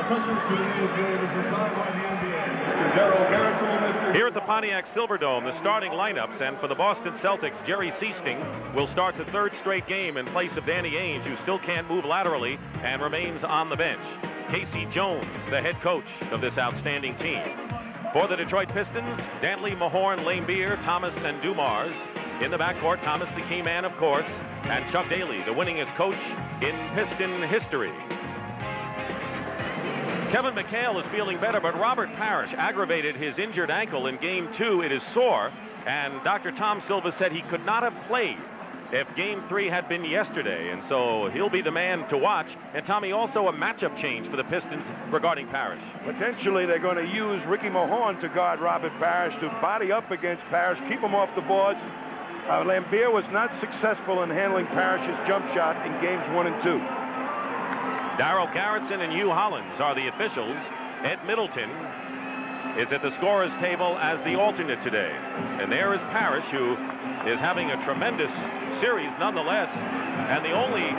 Here at the Pontiac Silverdome, the starting lineups, and for the Boston Celtics, Jerry Seasting will start the third straight game in place of Danny Ainge, who still can't move laterally and remains on the bench. Casey Jones, the head coach of this outstanding team. For the Detroit Pistons, Dantley, Mahorn, Laimbeer, Thomas, and Dumars. In the backcourt, Thomas, the key man, of course, and Chuck Daly, the winningest coach in Piston history. Kevin McHale is feeling better, but Robert Parrish aggravated his injured ankle in Game 2. It is sore, and Dr. Tom Silva said he could not have played if Game 3 had been yesterday, and so he'll be the man to watch. And Tommy, also a matchup change for the Pistons regarding Parrish. Potentially they're going to use Ricky Mahorn to guard Robert Parrish, to body up against Parrish, keep him off the boards. Laimbeer was not successful in handling Parrish's jump shot in games 1 and 2. Darrell Garretson and Hugh Hollins are the officials. Ed Middleton is at the scorer's table as the alternate today. And there is Parrish, who is having a tremendous series nonetheless, and the only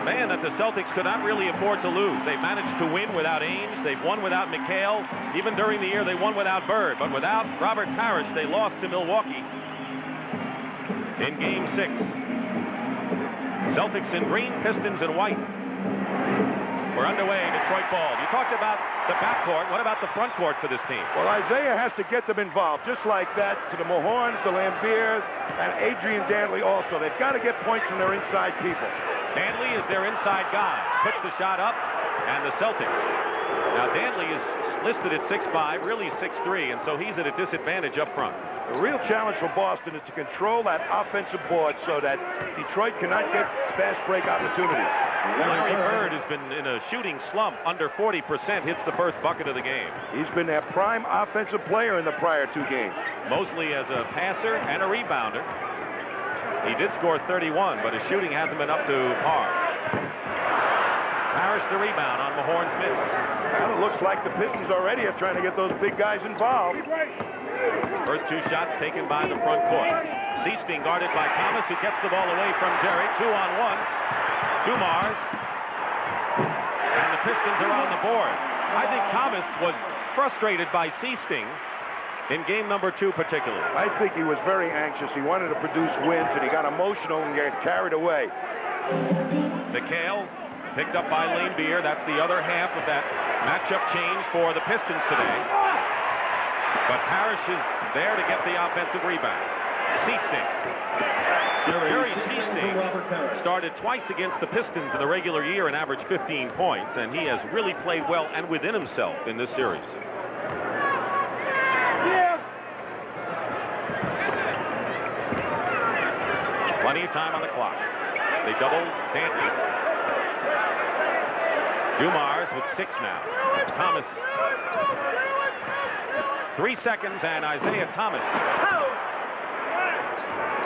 man that the Celtics could not really afford to lose. They managed to win without Ainge. They've won without McHale. Even during the year, they won without Bird. But without Robert Parrish, they lost to Milwaukee in Game 6. Celtics in green, Pistons in white. We're underway, Detroit ball. You talked about the backcourt. What about the front court for this team? Well, Isaiah has to get them involved, just like that, to the Mahorns, the Laimbeer, and Adrian Dantley also. They've got to get points from their inside people. Dantley is their inside guy. Puts the shot up, and the Celtics. Now, Dantley is listed at 6'5", really 6'3", and so he's at a disadvantage up front. The real challenge for Boston is to control that offensive board so that Detroit cannot get fast break opportunities. Larry Bird has been in a shooting slump, under 40%, hits the first bucket of the game. He's been their prime offensive player in the prior 2 games. Mostly as a passer and a rebounder. He did score 31, but his shooting hasn't been up to par. Parrish the rebound on Mahorn's miss. Well, it looks like the Pistons already are trying to get those big guys involved. First 2 shots taken by the front court. Seasting guarded by Thomas, who gets the ball away from Jerry. 2-on-1. Dumars. And the Pistons are on the board. I think Thomas was frustrated by Seasting in game number 2 particularly. I think he was very anxious. He wanted to produce wins, and he got emotional and got carried away. McHale picked up by Laimbeer. That's the other half of that matchup change for the Pistons today. But Parrish is there to get the offensive rebound. Seasting. Jerry Seasting started twice against the Pistons in the regular year and averaged 15 points, and he has really played well and within himself in this series. Plenty of time on the clock. They double Dantley. Dumars with 6 now. Thomas. 3 seconds, and Isaiah Thomas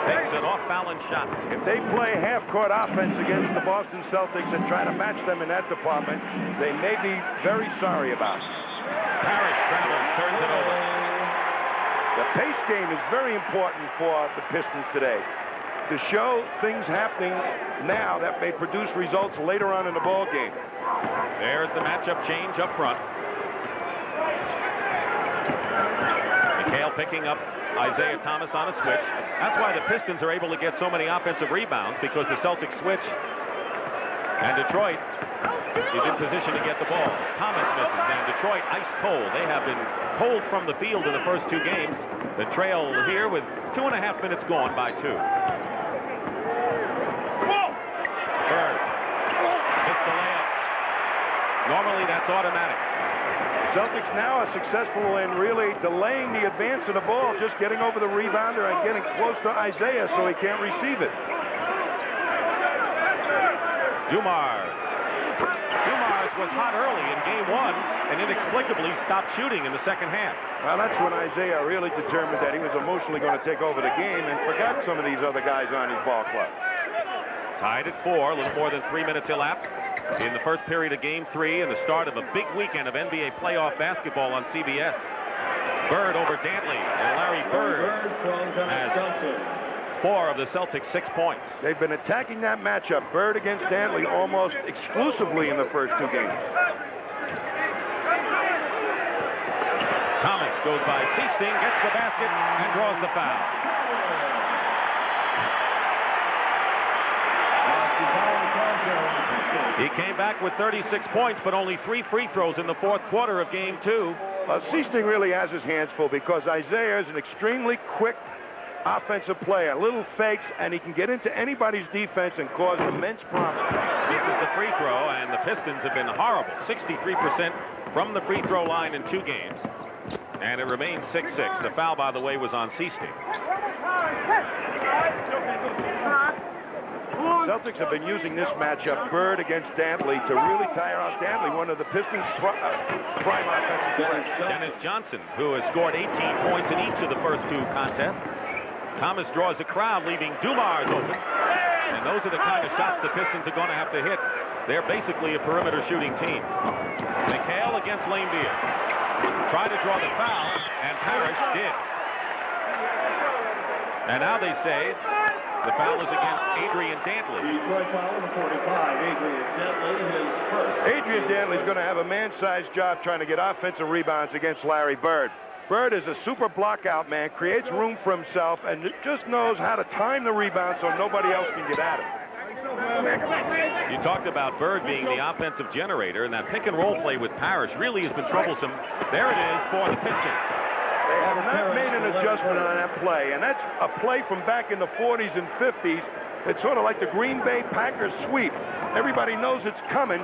takes an off-balance shot. If they play half-court offense against the Boston Celtics and try to match them in that department, they may be very sorry about it. Parrish travels, turns it over. The pace game is very important for the Pistons today, to show things happening now that may produce results later on in the ball game. There's the matchup change up front. McHale picking up Isaiah Thomas on a switch. That's why the Pistons are able to get so many offensive rebounds, because the Celtics switch. And Detroit is in position to get the ball. Thomas misses, and Detroit ice cold. They have been cold from the field in the first 2 games. The trail here with 2.5 minutes gone by 2. Bird missed the layup. Normally that's automatic. Celtics now are successful in really delaying the advance of the ball, just getting over the rebounder and getting close to Isaiah so he can't receive it. Dumars was hot early in game 1 and inexplicably stopped shooting in the second half. Well, that's when Isaiah really determined that he was emotionally going to take over the game and forgot some of these other guys on his ball club. Tied at 4, a little more than 3 minutes elapsed in the first period of game 3 and the start of a big weekend of NBA playoff basketball on CBS. Bird over Dantley, and Larry Bird has 4 of the Celtics' 6 points. They've been attacking that matchup, Bird against Dantley, almost exclusively in the first 2 games. goes by Seasting, gets the basket, and draws the foul. He came back with 36 points, but only 3 free throws in the fourth quarter of game 2. Seasting really has his hands full because Isaiah is an extremely quick offensive player. Little fakes, and he can get into anybody's defense and cause immense problems. This is the free throw, and the Pistons have been horrible. 63% from the free throw line in 2 games. And it remains 6-6. The foul, by the way, was on Seasting. Celtics have been using this matchup, Bird against Dantley, to really tire out Dantley, one of the Pistons' prime offensive players. Dennis Johnson, who has scored 18 points in each of the first 2 contests. Thomas draws a crowd, leaving Dumars open. And those are the kind of shots the Pistons are going to have to hit. They're basically a perimeter shooting team. McHale against Laimbeer. Tried to draw the foul, and Parrish did. And now they say the foul is against Adrian Dantley. Detroit foul number 45, Adrian Dantley, his first. Adrian Dantley's going to have a man-sized job trying to get offensive rebounds against Larry Bird. Bird is a super blockout man, creates room for himself, and just knows how to time the rebound so nobody else can get at him. You talked about Bird being the offensive generator, and that pick-and-roll play with Parrish really has been troublesome. There it is for the Pistons. They have not made an adjustment on that play, and that's a play from back in the 40s and 50s. It's sort of like the Green Bay Packers sweep. Everybody knows it's coming,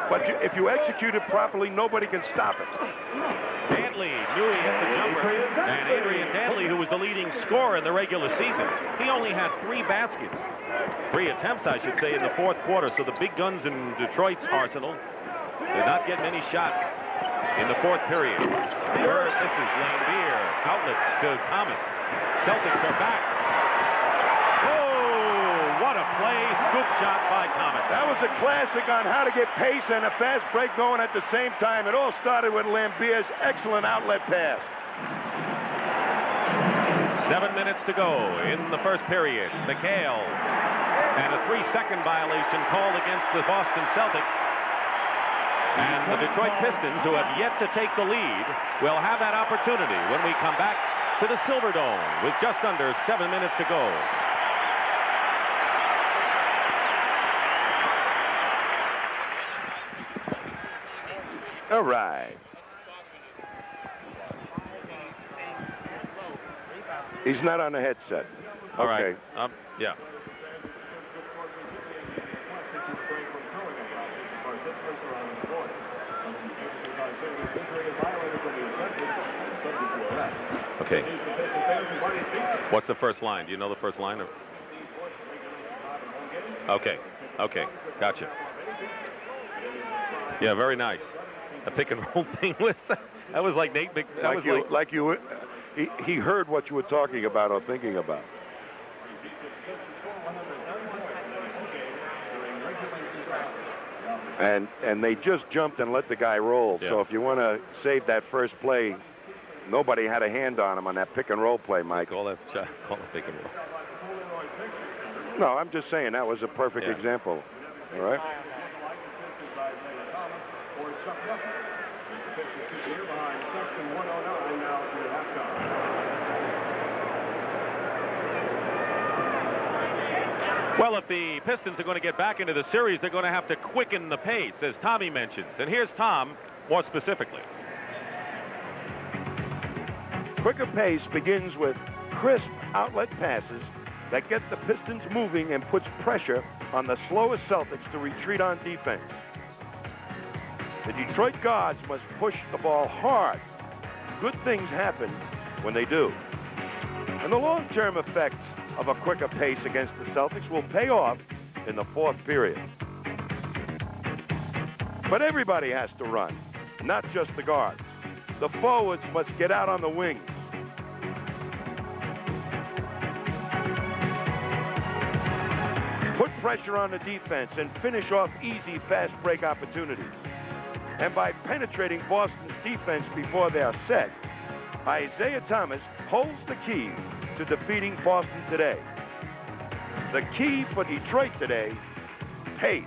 but if you execute it properly, nobody can stop it. Dantley knew he hit the jumper, and Adrian Dantley, who was the leading scorer in the regular season, he only had 3 baskets. 3 attempts, I should say, in the fourth quarter, so the big guns in Detroit's arsenal did not get many shots in the fourth period. Bird, this is Laimbeer. Outlets to Thomas. Celtics are back. Oh, what a play. Scoop shot by Thomas. That was a classic on how to get pace and a fast break going at the same time. It all started with Laimbeer's excellent outlet pass. 7 minutes to go in the first period. McHale, and a 3-second violation called against the Boston Celtics. And the Detroit Pistons, who have yet to take the lead, will have that opportunity when we come back to the Silverdome with just under 7 minutes to go. All right. He's not on the headset. All right. Yeah. Okay. What's the first line? Do you know the first line? Okay. Okay. Gotcha. Yeah, very nice. A pick and roll thing was that was like Nate. He heard what you were talking about or thinking about. And they just jumped and let the guy roll. Yeah. So if you want to save that first play, nobody had a hand on him on that pick and roll play, Mike. Call it pick and roll. No, I'm just saying that was a perfect example. All right. Well, if the Pistons are going to get back into the series, they're going to have to quicken the pace, as Tommy mentions. And here's Tom more specifically. Quicker pace begins with crisp outlet passes that get the Pistons moving and puts pressure on the slowest Celtics to retreat on defense. The Detroit guards must push the ball hard. Good things happen when they do. And the long-term effects of a quicker pace against the Celtics will pay off in the fourth period. But everybody has to run, not just the guards. The forwards must get out on the wings. Put pressure on the defense and finish off easy fast break opportunities. And by penetrating Boston's defense before they are set, Isaiah Thomas holds the key to defeating Boston today. The key for Detroit today, pace.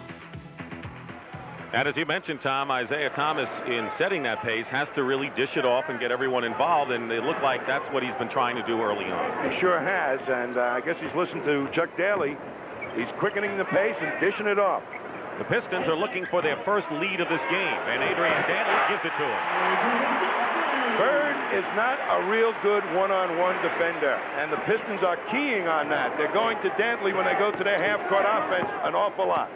And as you mentioned, Tom, Isaiah Thomas, in setting that pace, has to really dish it off and get everyone involved, and it looked like that's what he's been trying to do early on. He sure has, and I guess he's listened to Chuck Daly. He's quickening the pace and dishing it off. The Pistons are looking for their first lead of this game, and Adrian Dantley gives it to him. Bird is not a real good one-on-one defender, and the Pistons are keying on that. They're going to Dantley when they go to their half-court offense an awful lot.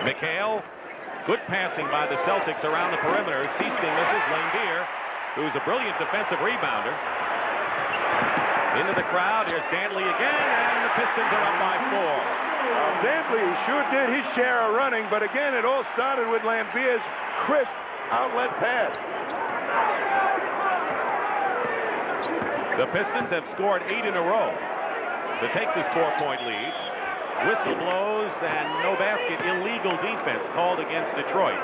McHale, good passing by the Celtics around the perimeter. Seasting misses. Laimbeer, who's a brilliant defensive rebounder. Into the crowd. Here's Dantley again, and the Pistons are up by 4. Dantley sure did his share of running, but again, it all started with Laimbeer's crisp outlet pass. The Pistons have scored 8 in a row to take this 4-point lead. Whistle blows and no basket. Illegal defense called against Detroit.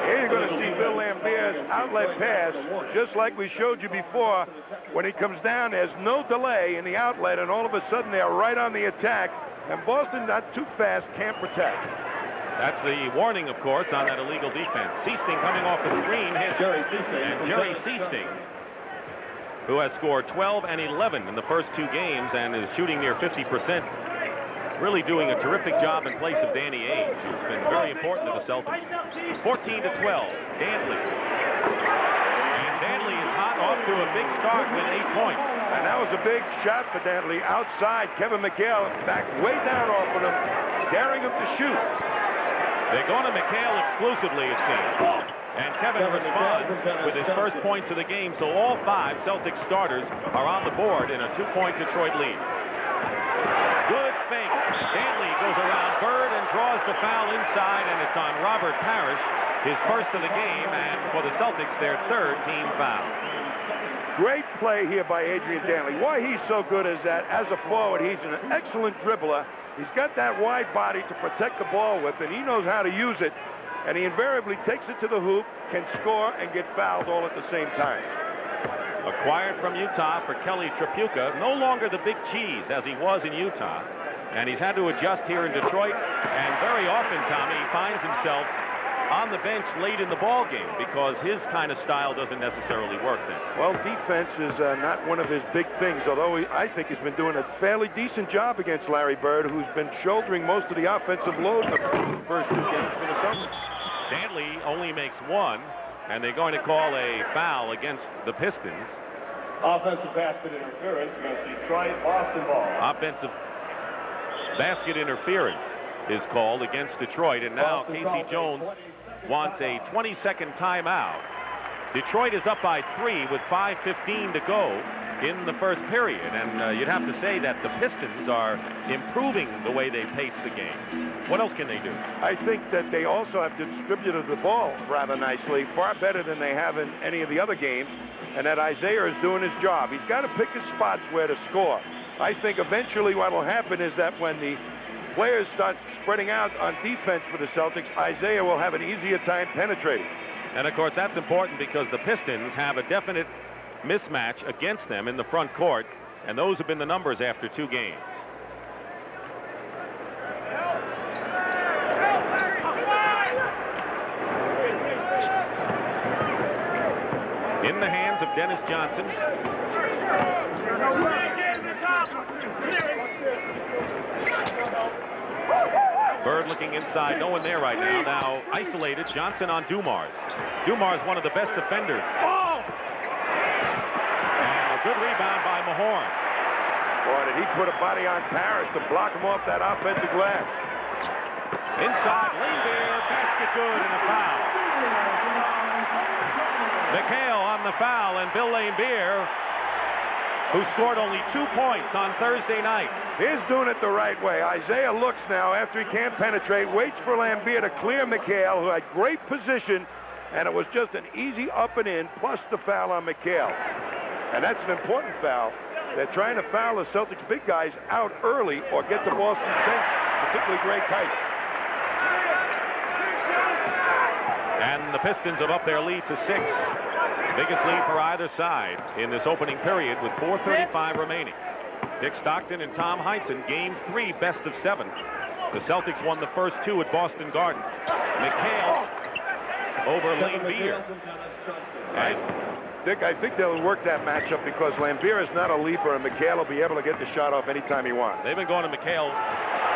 Here you're going to see Bill Laimbeer's outlet pass, just like we showed you before. When he comes down, there's no delay in the outlet, and all of a sudden they're right on the attack. And Boston, not too fast, can't protect. That's the warning, of course, on that illegal defense. Seasting coming off the screen hits. Jerry Seasting, who has scored 12 and 11 in the first 2 games and is shooting near 50%. Really doing a terrific job in place of Danny Ainge, who's been very important to the Celtics. 14-12, Dantley. And Dantley is hot, off to a big start with 8 points. And that was a big shot for Dantley outside. Kevin McHale back way down off of him, daring him to shoot. They're going to McHale exclusively, it seems. And Kevin responds with his first points of the game, so all 5 Celtics starters are on the board in a 2-point Detroit lead. Good fake. Dantley goes around Bird and draws the foul inside, and it's on Robert Parrish, his first of the game, and for the Celtics, their 3rd team foul. Great play here by Adrian Dantley. Why he's so good is that as a forward, he's an excellent dribbler. He's got that wide body to protect the ball with, and he knows how to use it. And he invariably takes it to the hoop, can score, and get fouled all at the same time. Acquired from Utah for Kelly Tripucka, no longer the big cheese as he was in Utah. And he's had to adjust here in Detroit. And very often, Tommy, he finds himself on the bench late in the ball game because his kind of style doesn't necessarily work then. Well, defense is not one of his big things, although I think he's been doing a fairly decent job against Larry Bird, who's been shouldering most of the offensive load in the first 2 games for the Celtics. Dantley only makes 1, and they're going to call a foul against the Pistons. Offensive basket interference against Detroit. Boston ball. Offensive basket interference is called against Detroit, and now Casey Jones wants a 20-second timeout. Detroit is up by 3 with 5:15 to go in the first period, and you'd have to say that the Pistons are improving the way they pace the game. What else can they do? I think that they also have distributed the ball rather nicely, far better than they have in any of the other games, and that Isaiah is doing his job. He's got to pick his spots where to score. I think eventually what will happen is that when the players start spreading out on defense for the Celtics, Isaiah will have an easier time penetrating. And of course that's important because the Pistons have a definite mismatch against them in the front court, and those have been the numbers after 2 games. In the hands of Dennis Johnson. Bird looking inside, no one there right now. Now isolated, Johnson on Dumars. Dumars, one of the best defenders. Oh! And a good rebound by Mahorn. Boy, did he put a body on Parrish to block him off that offensive glass. Inside, Laimbeer, basket good, and a foul. McHale on the foul, and Bill Laimbeer, who scored only 2 points on Thursday night. He's doing it the right way. Isaiah looks now after he can't penetrate, waits for Laimbeer to clear McHale, who had great position, and it was just an easy up and in, plus the foul on McHale. And that's an important foul. They're trying to foul the Celtics big guys out early or get the Boston's bench particularly great height. And the Pistons have upped their lead to 6. Biggest lead for either side in this opening period with 4:35 remaining. Dick Stockton and Tom Heinsohn, Game 3, best of 7. The Celtics won the first 2 at Boston Garden. McHale over Laimbeer. Dick, I think they'll work that matchup because Laimbeer is not a leaper, and McHale will be able to get the shot off anytime he wants. They've been going to McHale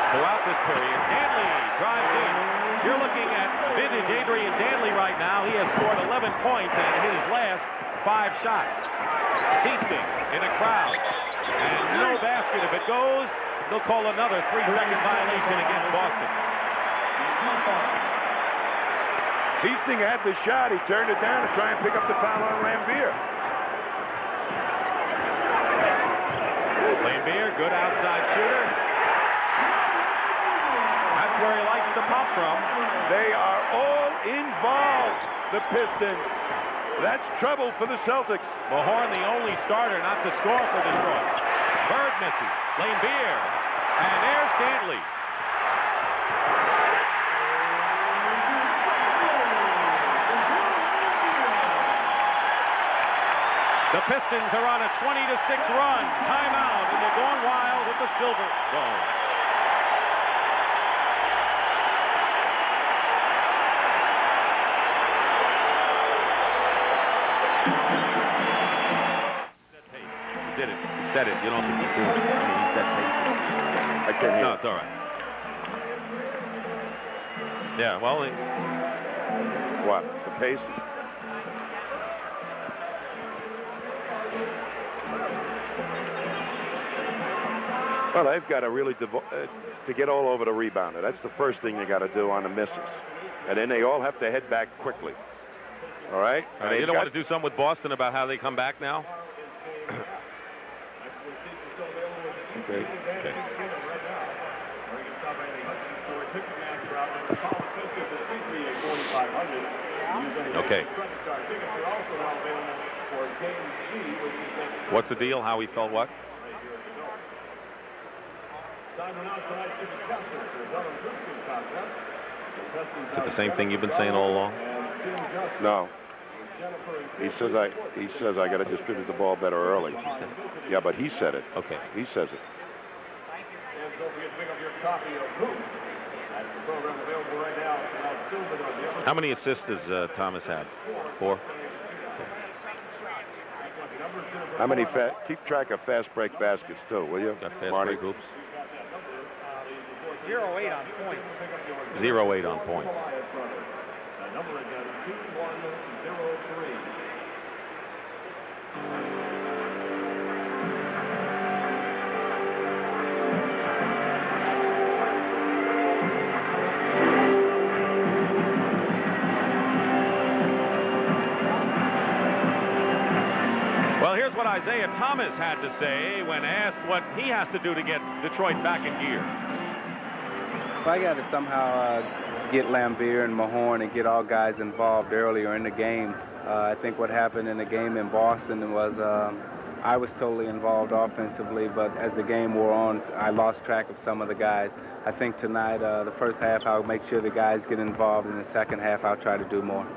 throughout this period. Danley drives in. You're looking at vintage Adrian Danley right now. He has scored 11 points and hit his last 5 shots. Seasting in a crowd. And no basket. If it goes, they'll call another 3-second violation against Boston. Seasting had the shot. He turned it down to try and pick up the foul on Laimbeer. Laimbeer, good outside shooter. That's where he likes to pop from. They are all involved, the Pistons. That's trouble for the Celtics. Mahorn, the only starter not to score for Detroit. Bird misses. Laimbeer. And there's Dantley. The Pistons are on a 20-6 run. Timeout, and they're going wild with the silver zone. He did it. He said it. You don't have to keep doing it. I mean, he said pace. I can't hear. No, it's all right. Yeah, well, what? The pace? Well, they've got to really to get all over the rebounder. That's the first thing you got to do on the misses. And then they all have to head back quickly. All right? You don't want to do something with Boston about how they come back now? Okay. Okay. What's the deal? How he felt what? Is it the same thing you've been saying all along? No. He says I got to distribute the ball better early. Yeah, but he said it. Okay. He says it. How many assists does Thomas have? 4. How many keep track of fast break baskets too, will you? Got fast Marty? break hoops. 0-8 on points. 0-8 on points. Number again, 2103. Well, here's what Isaiah Thomas had to say when asked what he has to do to get Detroit back in gear. Well, I got to somehow get Laimbeer and Mahorn and get all guys involved earlier in the game. I think what happened in the game in Boston was I was totally involved offensively, but as the game wore on, I lost track of some of the guys. I think tonight, the first half, I'll make sure the guys get involved. In the second half, I'll try to do more.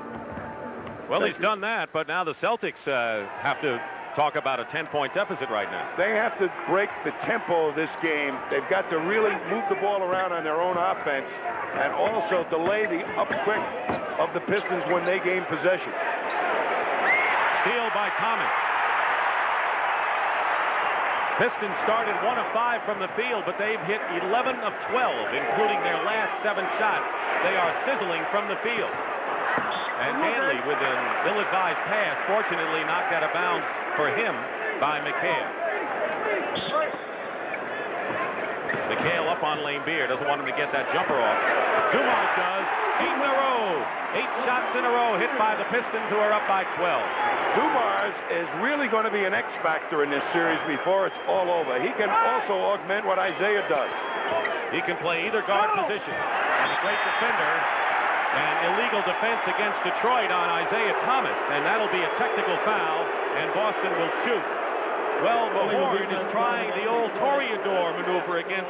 Well, he's done that, but now the Celtics have to talk about a 10-point deficit right now. They have to break the tempo of this game. They've got to really move the ball around on their own offense and also delay the up quick of the Pistons when they gain possession. Steal by Thomas. Pistons started 1 of 5 from the field, but they've hit 11 of 12, including their last 7 shots. They are sizzling from the field. And Dantley with an ill-advised pass, fortunately knocked out of bounds for him by McHale. McHale up on Laimbeer, doesn't want him to get that jumper off. Dumars does, 8 in a row. 8 shots in a row hit by the Pistons, who are up by 12. Dumars is really going to be an X factor in this series before it's all over. He can also augment what Isaiah does. He can play either guard position. And a great defender. And illegal defense against Detroit on Isaiah Thomas, and that'll be a technical foul, and Boston will shoot. Well, Mahorn is trying the old Toreador maneuver against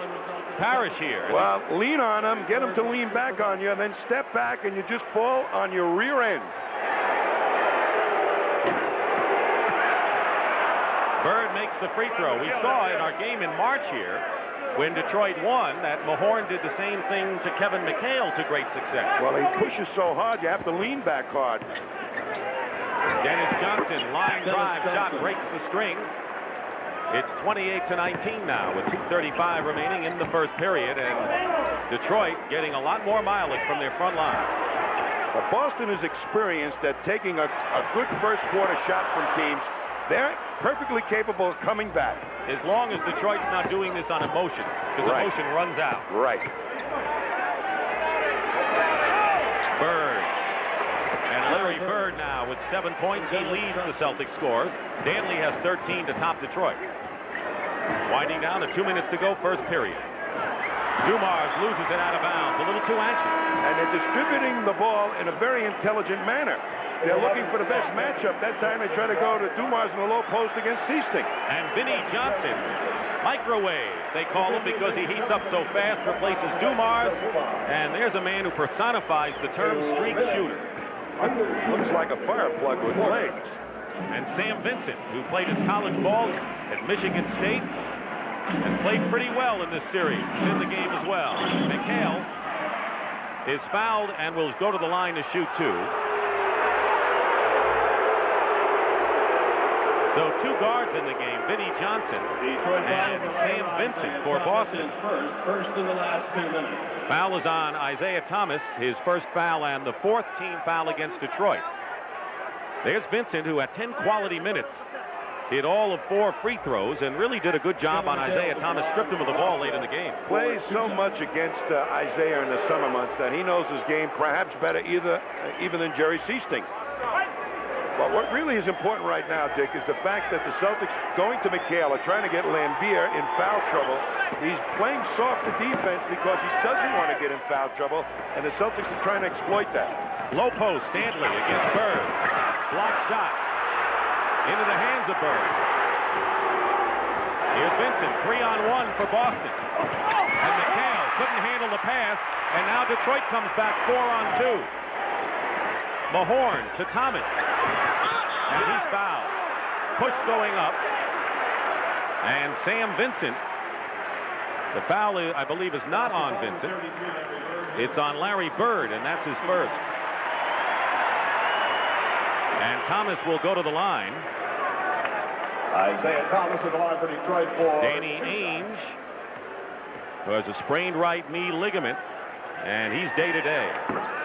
Parrish here. Well, lean on him, get him to lean back on you, and then step back, and you just fall on your rear end. Bird makes the free throw. We saw in our game in March here, when Detroit won, that Mahorn did the same thing to Kevin McHale to great success. Well, he pushes so hard, you have to lean back hard. Dennis Johnson, line drive shot, breaks the string. It's 28-19 now with 2:35 remaining in the first period, and Detroit getting a lot more mileage from their front line. Well, Boston is experienced at taking a good first quarter shot from teams. They're perfectly capable of coming back. As long as Detroit's not doing this on emotion, because emotion runs out. Right. Bird. And Larry Bird now with 7 points. He leads the Celtics scores. Danley has 13 to top Detroit. Winding down to 2 minutes to go, first period. Dumars loses it out of bounds, a little too anxious. And they're distributing the ball in a very intelligent manner. They're looking for the best matchup. That time they try to go to Dumars in the low post against Seasting. And Vinnie Johnson, microwave, they call him because he heats up so fast, replaces Dumars. And there's a man who personifies the term streak shooter. Looks like a fire plug with legs. And Sam Vincent, who played his college ball at Michigan State and played pretty well in this series, is in the game as well. McHale is fouled and will go to the line to shoot two. So two guards in the game, Vinnie Johnson and Sam Vincent for Boston. First in the last 2 minutes. Foul is on Isaiah Thomas, his first foul and the fourth team foul against Detroit. There's Vincent, who had 10 quality minutes, hit all of 4 free throws, and really did a good job on Isaiah Thomas. Stripped him of the ball late in the game. Plays so much against Isaiah in the summer months that he knows his game perhaps better even than Jerry Seasting. But what really is important right now, Dick, is the fact that the Celtics going to McHale are trying to get Laimbeer in foul trouble. He's playing softer defense because he doesn't want to get in foul trouble, and the Celtics are trying to exploit that. Low post, Stanley against Bird. Block shot into the hands of Bird. Here's Vincent, 3-on-1 for Boston. And McHale couldn't handle the pass, and now Detroit comes back 4-on-2. Mahorn to Thomas. And he's fouled. Push going up. And Sam Vincent. The foul, I believe, is not on Vincent. It's on Larry Bird, and that's his first. And Thomas will go to the line. Isaiah Thomas at the line for Detroit for Danny Ainge, who has a sprained right knee ligament, and he's day-to-day.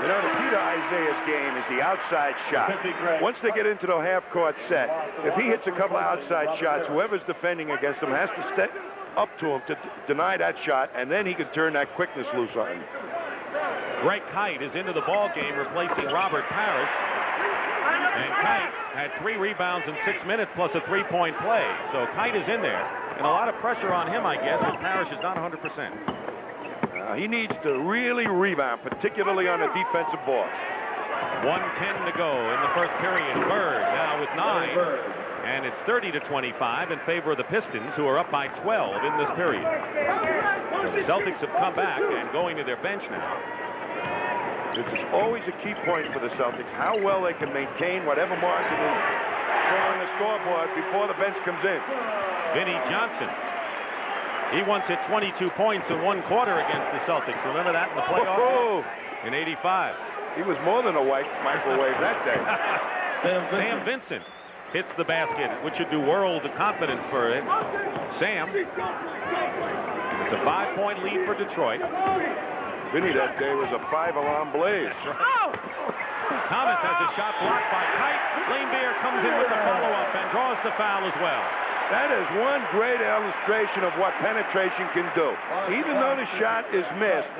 You know, the key to Isaiah's game is the outside shot. Once they get into the half-court set, if he hits a couple of outside shots, whoever's defending against him has to step up to him to deny that shot, and then he can turn that quickness loose on him. Greg Kite is into the ball game, replacing Robert Parrish. And Kite had 3 rebounds in 6 minutes plus a 3-point play. So Kite is in there, and a lot of pressure on him, I guess, and Parrish is not 100%. He needs to really rebound, particularly on the defensive ball. 1:10 to go in the first period. Bird now with 9, and it's 30-25 in favor of the Pistons, who are up by 12 in this period. So the Celtics have come back and going to their bench now. This is always a key point for the Celtics, how well they can maintain whatever margin is on the scoreboard before the bench comes in. Vinnie Johnson. He once hit 22 points in 1 quarter against the Celtics. Remember that in the playoffs in '85. He was more than a white microwave that day. Sam Vincent hits the basket, which should do world of confidence for him. Sam. It's a 5-point lead for Detroit. Vinny that day was a 5-alarm blaze. Thomas has a shot blocked by Kite. Laimbeer comes in with the follow-up and draws the foul as well. That is one great illustration of what penetration can do. Even though the shot is missed,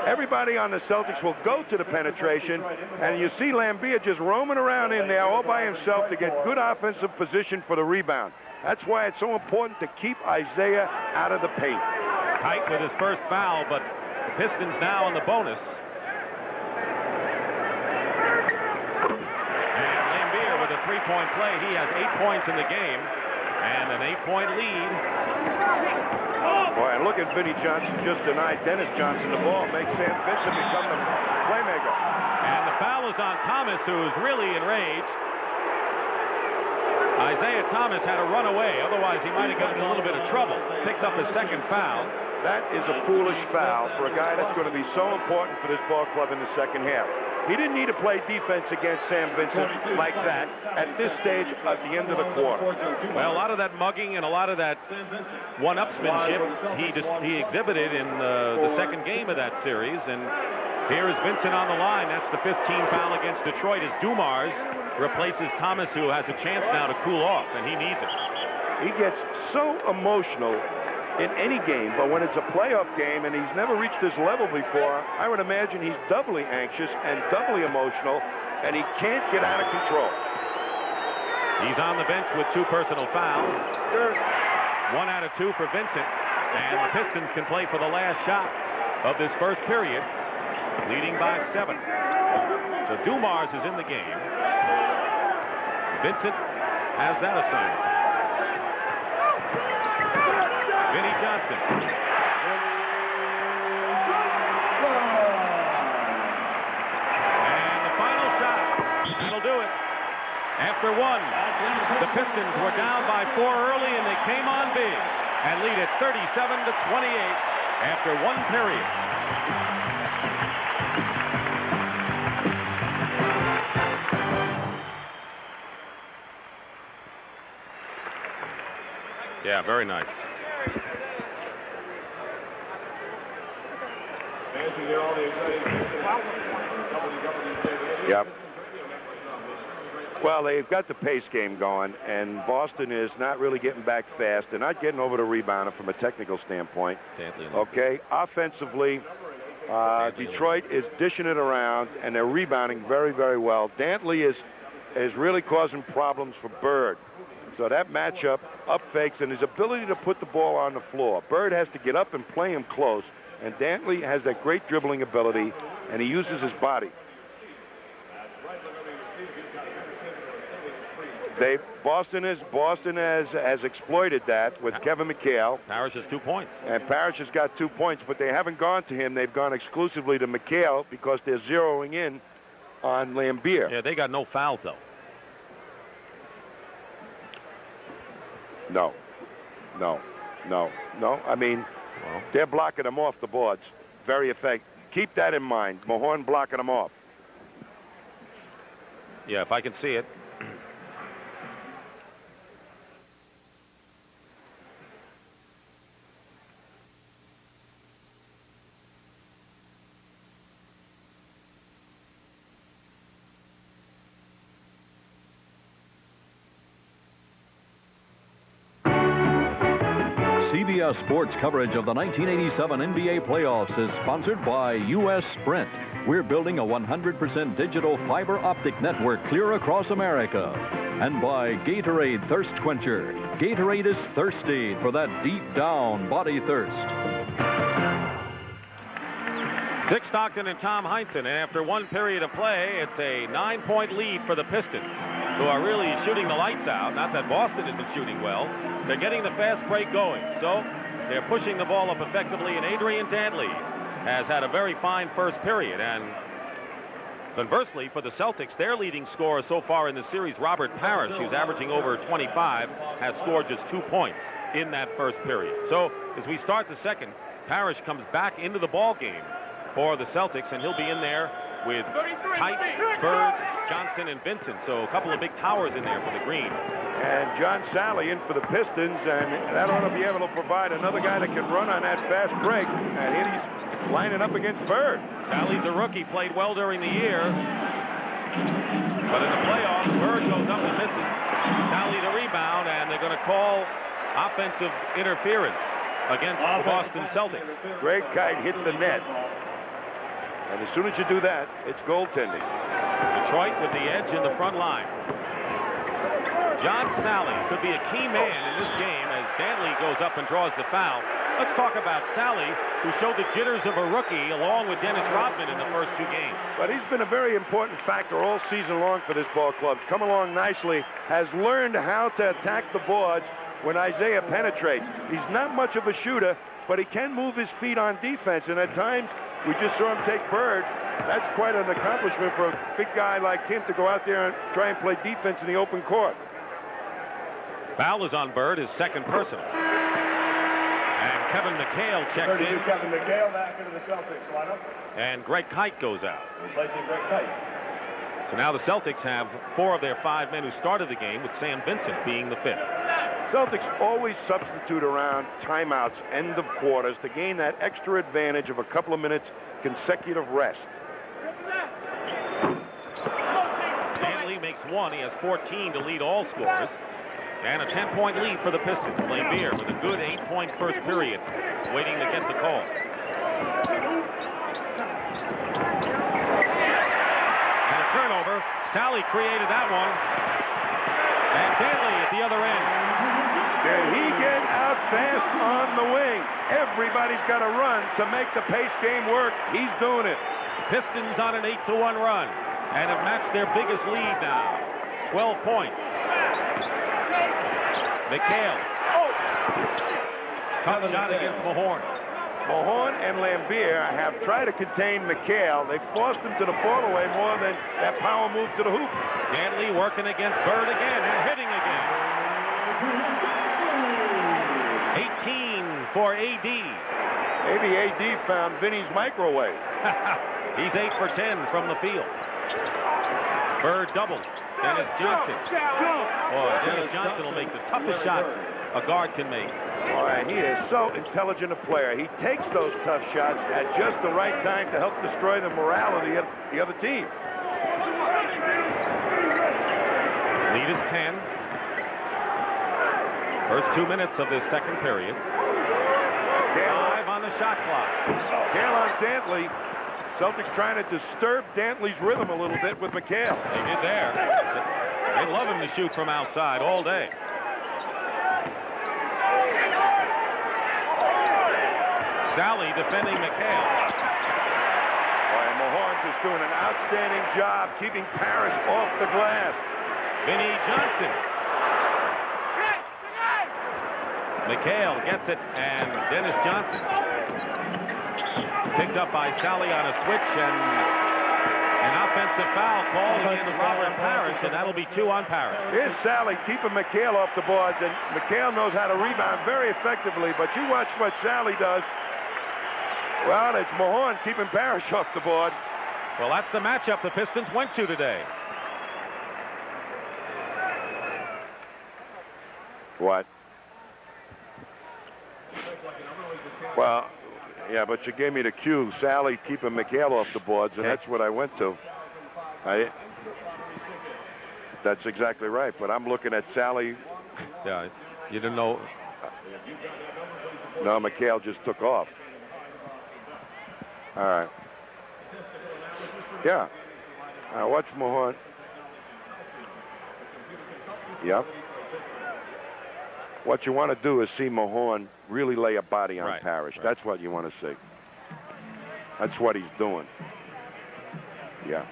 everybody on the Celtics will go to the penetration, and you see Laimbeer just roaming around in there all by himself to get good offensive position for the rebound. That's why it's so important to keep Isaiah out of the paint. Kite with his first foul, but the Pistons now on the bonus. And Laimbeer with a 3-point play. He has 8 points in the game. And an 8-point lead. Boy, and look at Vinnie Johnson just denied Dennis Johnson the ball. Makes Sam Vincent become the playmaker. And the foul is on Thomas, who is really enraged. Isaiah Thomas had to run away. Otherwise, he might have gotten in a little bit of trouble. Picks up his second foul. That is a foolish foul for a guy that's going to be so important for this ball club in the second half. He didn't need to play defense against Sam Vincent like that at this stage at the end of the quarter. Well, a lot of that mugging and a lot of that one-upsmanship he exhibited in the second game of that series. And here is Vincent on the line. That's the 15th foul against Detroit as Dumars replaces Thomas, who has a chance now to cool off, and he needs it. He gets so emotional in any game, but when it's a playoff game and he's never reached this level before, I would imagine he's doubly anxious and doubly emotional, and he can't get out of control. He's on the bench with 2 personal fouls. 1 out of 2 for Vincent, and the Pistons can play for the last shot of this first period, leading by 7. So Dumars is in the game. Vincent has that assignment. Vinnie Johnson. And the final shot. That'll do it. After 1, the Pistons were down by 4 early, and they came on big and lead it 37-28 after 1 period. Yeah, very nice. Yep. Well, they've got the pace game going, and Boston is not really getting back fast. They're not getting over the rebounder from a technical standpoint. Okay, offensively, Detroit is dishing it around, and they're rebounding very, very well. Dantley is really causing problems for Bird. So that matchup up fakes, and his ability to put the ball on the floor. Bird has to get up and play him close, and Dantley has that great dribbling ability, and he uses his body. Boston has exploited that with Kevin McHale. Parrish has 2 points. And Parrish has got 2 points, but they haven't gone to him. They've gone exclusively to McHale because they're zeroing in on Laimbeer. Yeah, they got no fouls, though. No. I mean, they're blocking them off the boards. Very effective. Keep that in mind. Mahorn blocking them off. Yeah, if I can see it. CBS Sports coverage of the 1987 NBA playoffs is sponsored by U.S. Sprint. We're building a 100% digital fiber optic network clear across America. And by Gatorade Thirst Quencher. Gatorade is thirsty for that deep down body thirst. Dick Stockton and Tom Heinsohn, and after 1 period of play, it's a 9-point lead for the Pistons, who are really shooting the lights out. Not that Boston isn't shooting well. They're getting the fast break going, so they're pushing the ball up effectively, and Adrian Dantley has had a very fine first period. And conversely, for the Celtics, their leading scorer so far in the series, Robert Parrish, who's averaging over 25, has scored just 2 points in that first period. So as we start the second, Parrish comes back into the ball game for the Celtics, and he'll be in there with Kite, Bird, Johnson, and Vincent. So a couple of big towers in there for the Green. And John Sally in for the Pistons, and that ought to be able to provide another guy that can run on that fast break. And here he's lining up against Bird. Sally's a rookie, played well during the year. But in the playoffs, Bird goes up and misses. Sally the rebound, and they're going to call offensive interference against the Boston Celtics. Greg Kite hit the net. And as soon as you do that, it's goaltending. Detroit with the edge in the front line. John Sally could be a key man in this game as Dantley goes up and draws the foul. Let's talk about Sally, who showed the jitters of a rookie along with Dennis Rodman in the first 2 games. But he's been a very important factor all season long for this ball club. Come along nicely, has learned how to attack the boards when Isaiah penetrates. He's not much of a shooter, but he can move his feet on defense, and at times we just saw him take Bird. That's quite an accomplishment for a big guy like him to go out there and try and play defense in the open court. Foul is on Bird, his second personal. And Kevin McHale checks in. Kevin McHale back into the Celtics lineup. And Greg Kite goes out. Replacing Greg Kite. So now the Celtics have 4 of their 5 men who started the game, with Sam Vincent being the 5th. Celtics always substitute around timeouts, end of quarters, to gain that extra advantage of a couple of minutes consecutive rest. Dantley makes 1. He has 14 to lead all scorers. And a 10-point lead for the Pistons. Laimbeer with a good 8-point first period, waiting to get the call. And a turnover. Sally created that one. And Dantley at the other end. Can he get out fast on the wing? Everybody's got to run to make the pace game work. He's doing it. Pistons on an 8-1 run and have matched their biggest lead now. 12 points. McHale. Tough shot against Mahorn. Mahorn and Laimbeer have tried to contain McHale. They forced him to the fall-away more than that power move to the hoop. Dantley working against Bird again and hitting again. 18 for AD. Maybe AD found Vinny's microwave. He's 8 for 10 from the field. Bird doubled. Dennis Johnson. Boy, Dennis Johnson will make the toughest shots a guard can make. Boy, he is so intelligent a player. He takes those tough shots at just the right time to help destroy the morality of the other team. Lead is 10. First 2 minutes of this second period. 5 on the shot clock. McHale on Dantley. Celtics trying to disturb Dantley's rhythm a little bit with McHale. They did there. They love him to shoot from outside all day. Sally defending McHale. Boy, Mahorn just doing an outstanding job keeping Parrish off the glass. Vinny Johnson. McHale gets it, and Dennis Johnson picked up by Sally on a switch, and an offensive foul called against Robert Parrish, and that'll be 2 on Parrish. Here's Sally keeping McHale off the boards, and McHale knows how to rebound very effectively, but you watch what Sally does. Well, it's Mahorn keeping Parrish off the board. Well, that's the matchup the Pistons went to today. What? Well, yeah, but you gave me the cue. Sally keeping McHale off the boards, and that's what I went to. That's exactly right, but I'm looking at Sally. Yeah, you didn't know. No, McHale just took off. All right. Yeah. Watch Mahorn. Yep. What you want to do is see Mahorn really lay a body on Parrish. Right. That's what you want to see. That's what he's doing. Yeah.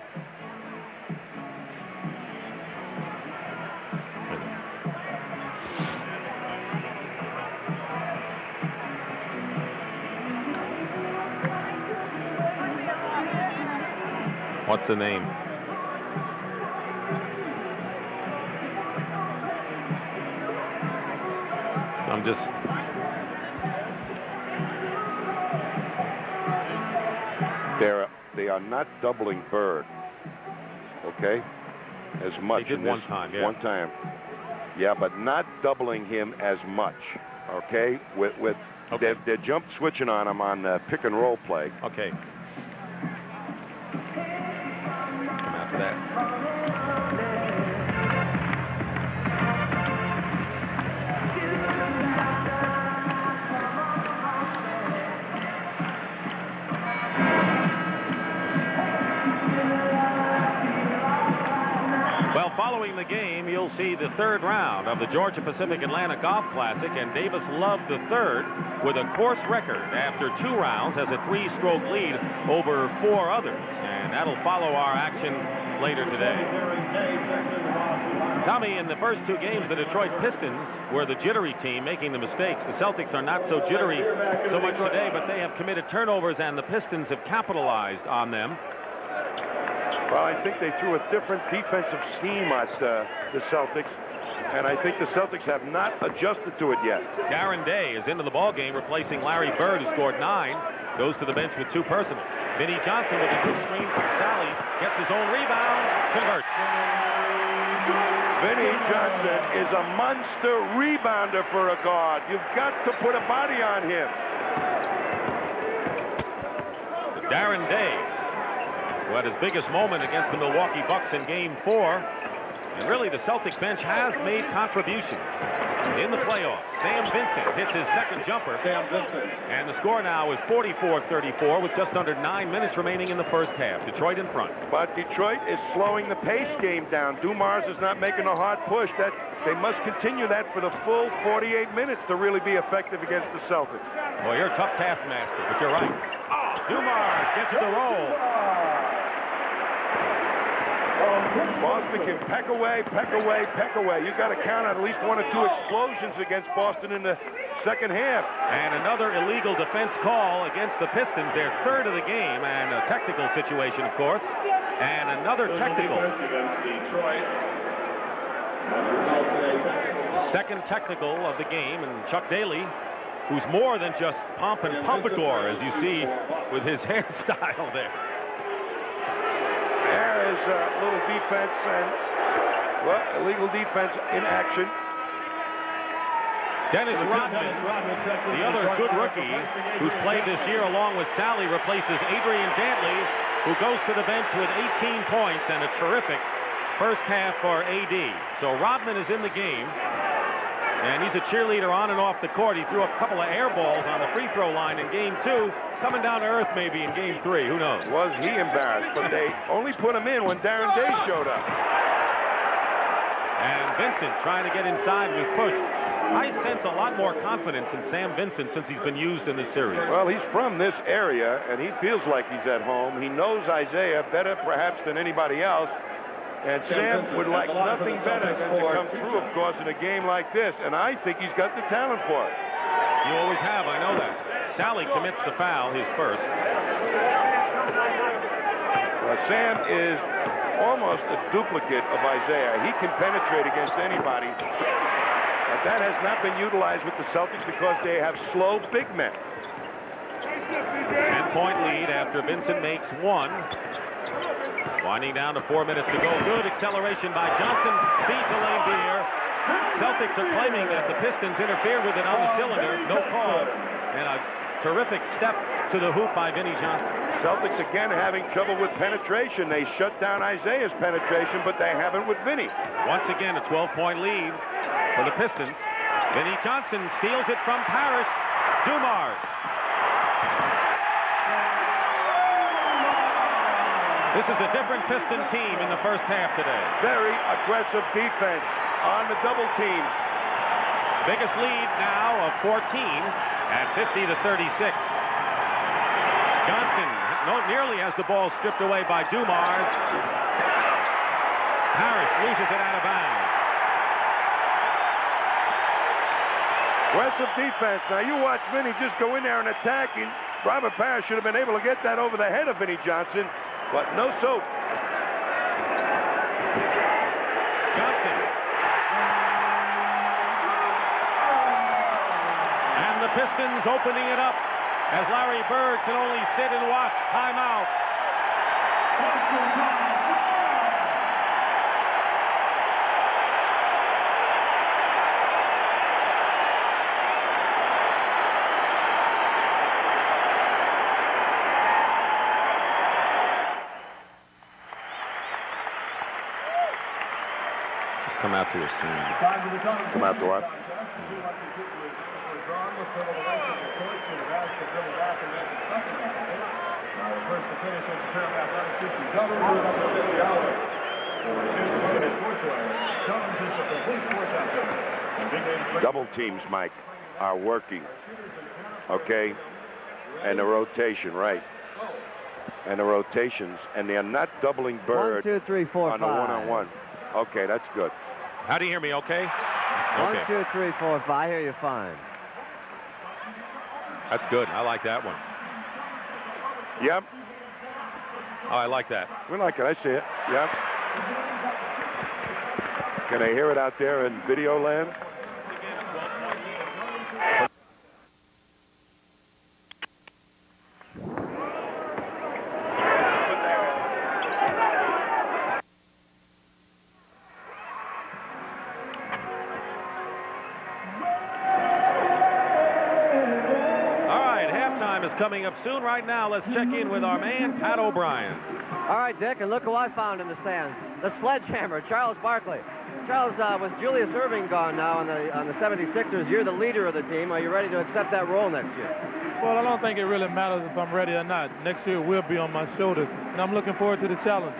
What's the name? I'm just... They are not doubling Bird, okay, as much. They did one time, yeah. One time. Yeah, but not doubling him as much, okay? Okay. They're jump switching on him on the pick and roll play. Okay. Come after that. Well, following the game, you'll see the 3rd round of the Georgia Pacific Atlanta Golf Classic, and Davis Love III with a course record after 2 rounds has a 3-stroke lead over 4 others, and that'll follow our action later today. Tommy, in the first 2 games, the Detroit Pistons were the jittery team making the mistakes. The Celtics are not so jittery so much today, but they have committed turnovers, and the Pistons have capitalized on them. Well, I think they threw a different defensive scheme at the Celtics. And I think the Celtics have not adjusted to it yet. Darren Day is into the ball game, replacing Larry Bird, who scored 9. Goes to the bench with 2 personals. Vinnie Johnson with a good screen from Sally. Gets his own rebound. Converts. Vinnie Johnson is a monster rebounder for a guard. You've got to put a body on him. Darren Day, who had his biggest moment against the Milwaukee Bucks in Game 4. And really, the Celtic bench has made contributions in the playoffs. Sam Vincent hits his second jumper. Sam Vincent. And the score now is 44-34 with just under 9 minutes remaining in the first half. Detroit in front. But Detroit is slowing the pace game down. Dumars is not making a hard push. That they must continue that for the full 48 minutes to really be effective against the Celtics. Well, you're a tough taskmaster, but you're right. Dumars gets the roll. Boston can peck away, peck away, peck away. You've got to count on at least 1 or 2 explosions against Boston in the second half. And another illegal defense call against the Pistons, their 3rd of the game, and a technical situation, of course. And another technical. Against Detroit. The second technical of the game, and Chuck Daly, who's more than just pomp and pompadour, as you see with his hairstyle there. There is a little defense and, well, illegal defense in action. Dennis Rodman, the other good rookie who's played this year along with Sally, replaces Adrian Dantley, who goes to the bench with 18 points and a terrific first half for AD. So Rodman is in the game, and he's a cheerleader on and off the court. He threw a couple of air balls on the free throw line in Game 2, coming down to earth maybe in Game 3. Who knows? Was he embarrassed? But they only put him in when Darren Day showed up. And Vincent trying to get inside with push. I sense a lot more confidence in Sam Vincent since he's been used in this series. Well, he's from this area, and he feels like he's at home. He knows Isaiah better, perhaps, than anybody else. And Sam would like nothing better than to come through, of course, in a game like this. And I think he's got the talent for it. You always have, I know that. Sally commits the foul, his first. Sam is almost a duplicate of Isaiah. He can penetrate against anybody. But that has not been utilized with the Celtics because they have slow big men. 10-point lead after Vincent makes 1. Winding down to 4 minutes to go. Good acceleration by Johnson. Feed to Laimbeer. Celtics are claiming that the Pistons interfered with it on the cylinder. No call. And a terrific step to the hoop by Vinnie Johnson. Celtics again having trouble with penetration. They shut down Isaiah's penetration, but they haven't with Vinnie. Once again, a 12-point lead for the Pistons. Vinnie Johnson steals it from Parrish. Dumars. This is a different Piston team in the first half today. Very aggressive defense on the double teams. Biggest lead now of 14 at 50-36. Johnson nearly has the ball stripped away by Dumars. Parrish loses it out of bounds. Aggressive defense. Now you watch Vinnie just go in there and attack. Robert Parrish should have been able to get that over the head of Vinnie Johnson. But no soap. Johnson. And the Pistons opening it up as Larry Bird can only sit and watch. Timeout. Come out to a scene. Come out to what? Double teams, Mike, are working. Okay? And the rotation, right. And the rotations, and they're not doubling Bird 1, 2, 3, 4, on the 5. one-on-one. Okay, that's good. How do you hear me, okay? 1, 2, 3, 4, 5. I hear you fine. That's good. I like that one. Yep. Oh, I like that. We like it. I see it. Yep. Can I hear it out there in video land? Is coming up soon. Right now, let's check in with our man, Pat O'Brien. All right, Dick, and look who I found in the stands. The sledgehammer, Charles Barkley. Charles, with Julius Erving gone now on the 76ers, you're the leader of the team. Are you ready to accept that role next year? Well, I don't think it really matters if I'm ready or not. Next year will be on my shoulders, and I'm looking forward to the challenge.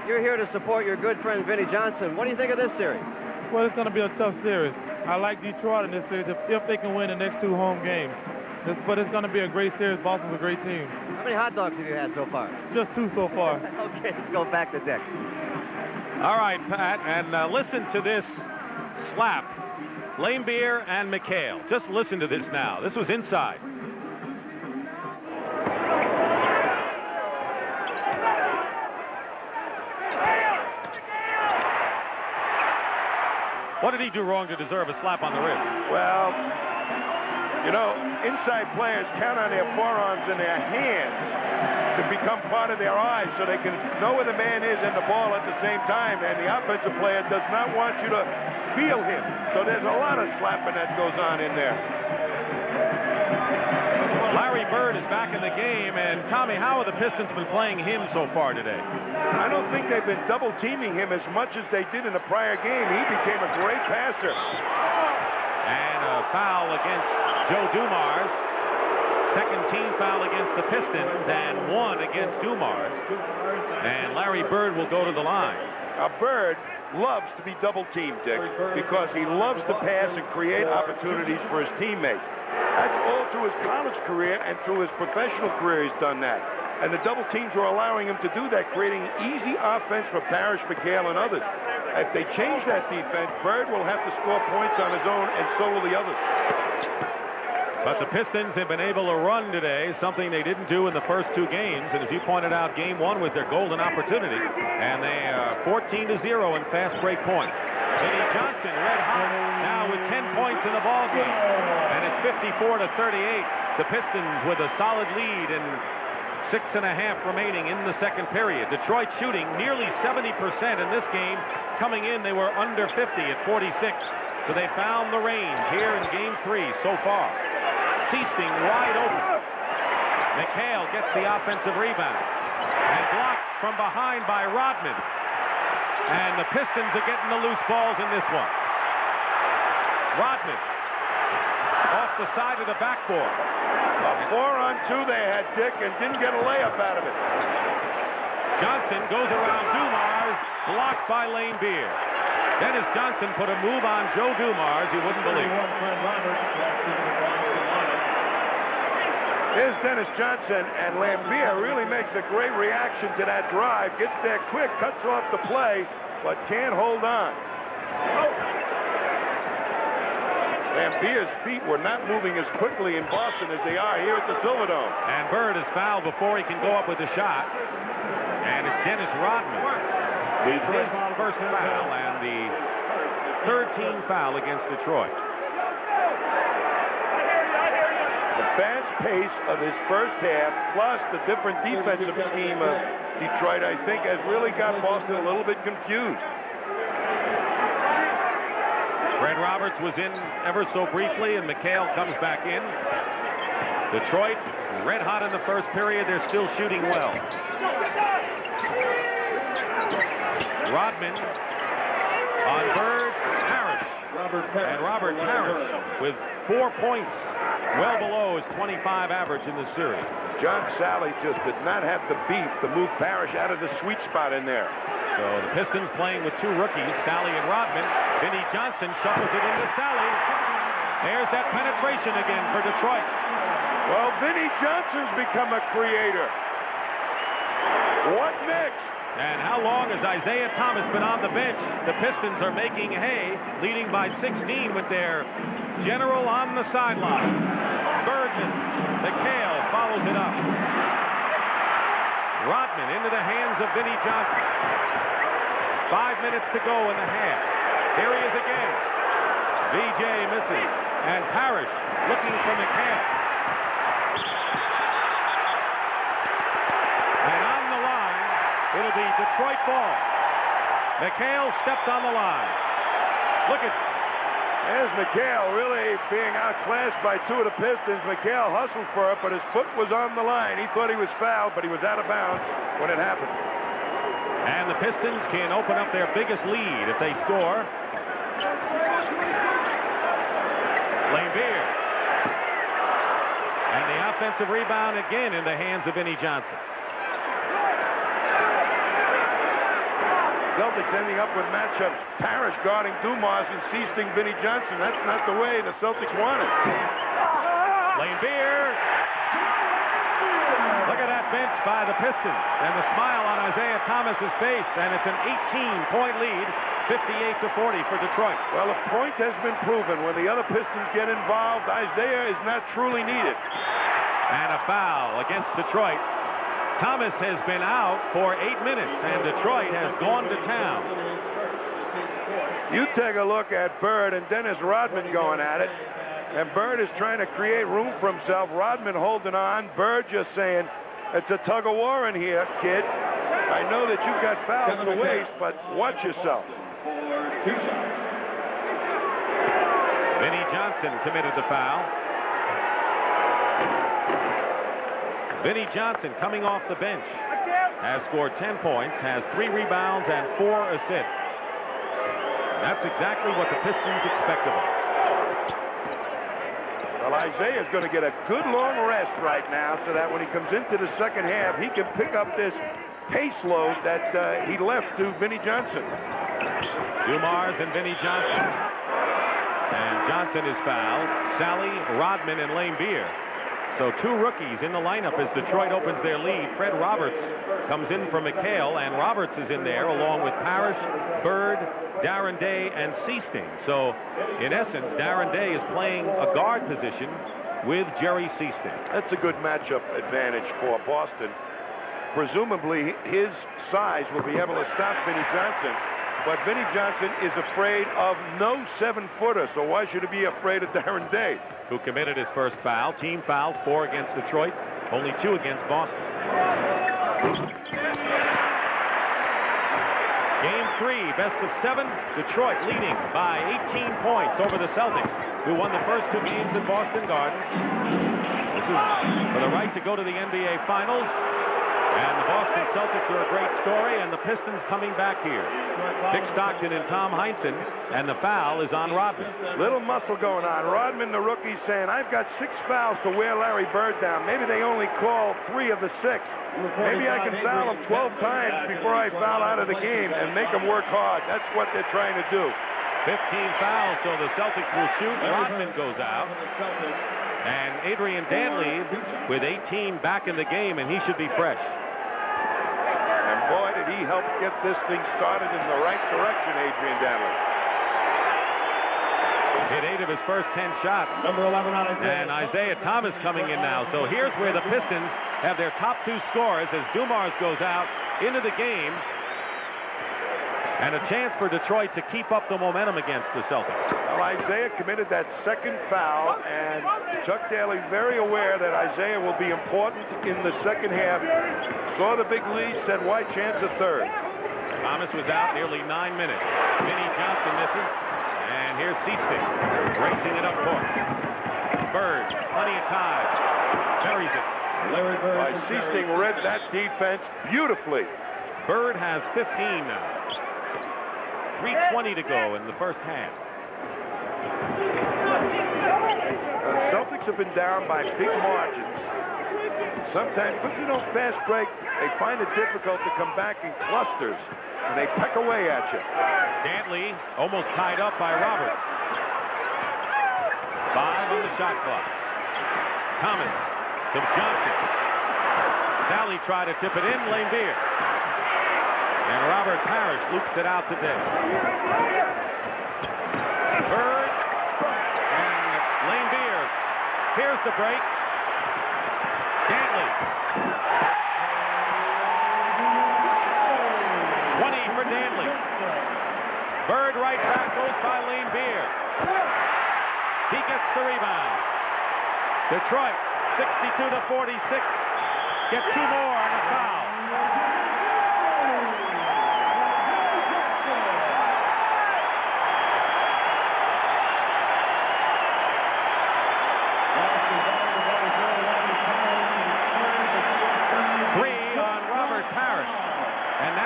You're here to support your good friend, Vinnie Johnson. What do you think of this series? Well, it's going to be a tough series. I like Detroit in this series if they can win the next 2 home games. But it's going to be a great series. Boston's a great team. How many hot dogs have you had so far? Just 2 so far. Okay, let's go back to Dick. All right, Pat, and listen to this slap. Laimbeer and McHale. Just listen to this now. This was inside. What did he do wrong to deserve a slap on the wrist? Well, you know, inside players count on their forearms and their hands to become part of their eyes so they can know where the man is and the ball at the same time. And the offensive player does not want you to feel him. So there's a lot of slapping that goes on in there. Larry Bird is back in the game, and Tommy, how have the Pistons been playing him so far today? I don't think they've been double-teaming him as much as they did in the prior game. He became a great passer. And a foul against Joe Dumars. Second team foul against the Pistons, and 1 against Dumars. And Larry Bird will go to the line. Bird loves to be double-teamed, Dick, because he loves to pass and create opportunities for his teammates. That's all through his college career and through his professional career he's done that. And the double teams are allowing him to do that, creating easy offense for Parrish, McHale, and others. If they change that defense, Bird will have to score points on his own, and so will the others. But the Pistons have been able to run today, something they didn't do in the first 2 games. And as you pointed out, game 1 was their golden opportunity. And they are 14-0 in fast break points. Vinnie Johnson, red hot, now with 10 points in the ball game. And it's 54-38. The Pistons with a solid lead and 6.5 remaining in the second period. Detroit shooting nearly 70% in this game. Coming in, they were under 50 at 46. So they found the range here in game 3 so far. Seasting wide open. McHale gets the offensive rebound. And blocked from behind by Rodman. And the Pistons are getting the loose balls in this one. Rodman off the side of the backboard. A 4-on-2 they had, Dick, and didn't get a layup out of it. Johnson goes around Dumars, blocked by Laimbeer. Dennis Johnson put a move on Joe Dumars you wouldn't believe. Here's Dennis Johnson, and Laimbeer really makes a great reaction to that drive. Gets there quick, cuts off the play, but can't hold on. Laimbeer's feet were not moving as quickly in Boston as they are here at the Silverdome. And Bird is fouled before he can go up with the shot. And it's Dennis Rodman. His first foul and the 3rd team foul against Detroit. The fast pace of his first half, plus the different defensive scheme of Detroit, I think, has really got Boston a little bit confused. Fred Roberts was in ever so briefly, and McHale comes back in. Detroit, red hot in the first period. They're still shooting well. Rodman on Bird, Parrish. And Robert Parrish with 4 points, well below his 25 average in the series. John Sally just did not have the beef to move Parrish out of the sweet spot in there. So the Pistons playing with 2 rookies, Sally and Rodman. Vinnie Johnson shuffles it into Sally. There's that penetration again for Detroit. Well, Vinnie Johnson's become a creator. What next? And how long has Isaiah Thomas been on the bench? The Pistons are making hay, leading by 16 with their general on the sideline. Bird misses. McHale follows it up. Rodman into the hands of Vinnie Johnson. 5 minutes to go in the half. Here he is again. VJ misses. And Parrish looking for McHale. And on the line, it'll be Detroit ball. McHale stepped on the line. Look at. There's McHale really being outclassed by two of the Pistons. McHale hustled for it, but his foot was on the line. He thought he was fouled, but he was out of bounds when it happened. And the Pistons can open up their biggest lead if they score. Laimbeer. And the offensive rebound again in the hands of Vinnie Johnson. Celtics ending up with matchups. Parrish guarding Dumas and Seasting Vinnie Johnson. That's not the way the Celtics want it. Laimbeer. Look at that bench by the Pistons. And the smile on Isaiah Thomas's face. And it's an 18-point lead, 58-40 for Detroit. Well, a point has been proven. When the other Pistons get involved, Isaiah is not truly needed. And a foul against Detroit. Thomas has been out for 8 minutes, and Detroit has gone to town. You take a look at Bird and Dennis Rodman going at it. And Bird is trying to create room for himself. Rodman holding on. Bird just saying, it's a tug of war in here, kid. I know that you've got fouls to waste, but watch yourself. 2 shots. Vinnie Johnson committed the foul. Vinnie Johnson, coming off the bench, has scored 10 points, has 3 rebounds and 4 assists. That's exactly what the Pistons expect of him. Well, Isaiah is going to get a good long rest right now so that when he comes into the second half, he can pick up this pace load that he left to Vinnie Johnson. Dumars and Vinnie Johnson. And Johnson is fouled. Sally, Rodman, and Laimbeer. So 2 rookies in the lineup as Detroit opens their lead. Fred Roberts comes in from McHale, and Roberts is in there along with Parrish, Bird, Darren Day, and Seasting. So in essence, Darren Day is playing a guard position with Jerry Seasting. That's a good matchup advantage for Boston. Presumably his size will be able to stop Vinnie Johnson, but Vinnie Johnson is afraid of no 7-footer, so why should he be afraid of Darren Day? Who committed his first foul. Team fouls, 4 against Detroit, only 2 against Boston. Game 3, best of 7. Detroit leading by 18 points over the Celtics, who won the first 2 games in Boston Garden. This is for the right to go to the NBA Finals. And the Boston Celtics are a great story, and the Pistons coming back here. Dick Stockton and Tom Heinsohn, and the foul is on Rodman. Little muscle going on. Rodman, the rookie, saying, I've got 6 fouls to wear Larry Bird down. Maybe they only call 3 of the 6. Maybe I can foul him 12 times before I foul out of the game and make him work hard. That's what they're trying to do. 15 fouls, so the Celtics will shoot. Rodman goes out. And Adrian Dantley with 18 back in the game, and he should be fresh. And boy, did he help get this thing started in the right direction, Adrian Dantley. Hit 8 of his first 10 shots. Number 11 on Isaiah. And Isaiah Thomas coming in now. So here's where the Pistons have their top 2 scorers as Dumars goes out into the game. And a chance for Detroit to keep up the momentum against the Celtics. Well, Isaiah committed that second foul, and Chuck Daly very aware that Isaiah will be important in the second half. Saw the big lead, said, why chance a third? Thomas was out nearly 9 minutes. Vinnie Johnson misses. And here's Seasting racing it up court. Bird, plenty of time. Buries it. Larry Bird. Seasting read that defense beautifully. Bird has 15 now. 3:20 to go in the first half. The Celtics have been down by big margins. Sometimes, because you don't fast break, they find it difficult to come back in clusters, and they peck away at you. Dantley almost tied up by Roberts. 5 on the shot clock. Thomas to Johnson. Sally tried to tip it in. Laimbeer. And Robert Parrish loops it out today. Bird and Laimbeer. Here's the break. Dantley. 20 for Dantley. Bird right back, goes by Laimbeer. He gets the rebound. Detroit, 62-46. Get 2 more and a foul.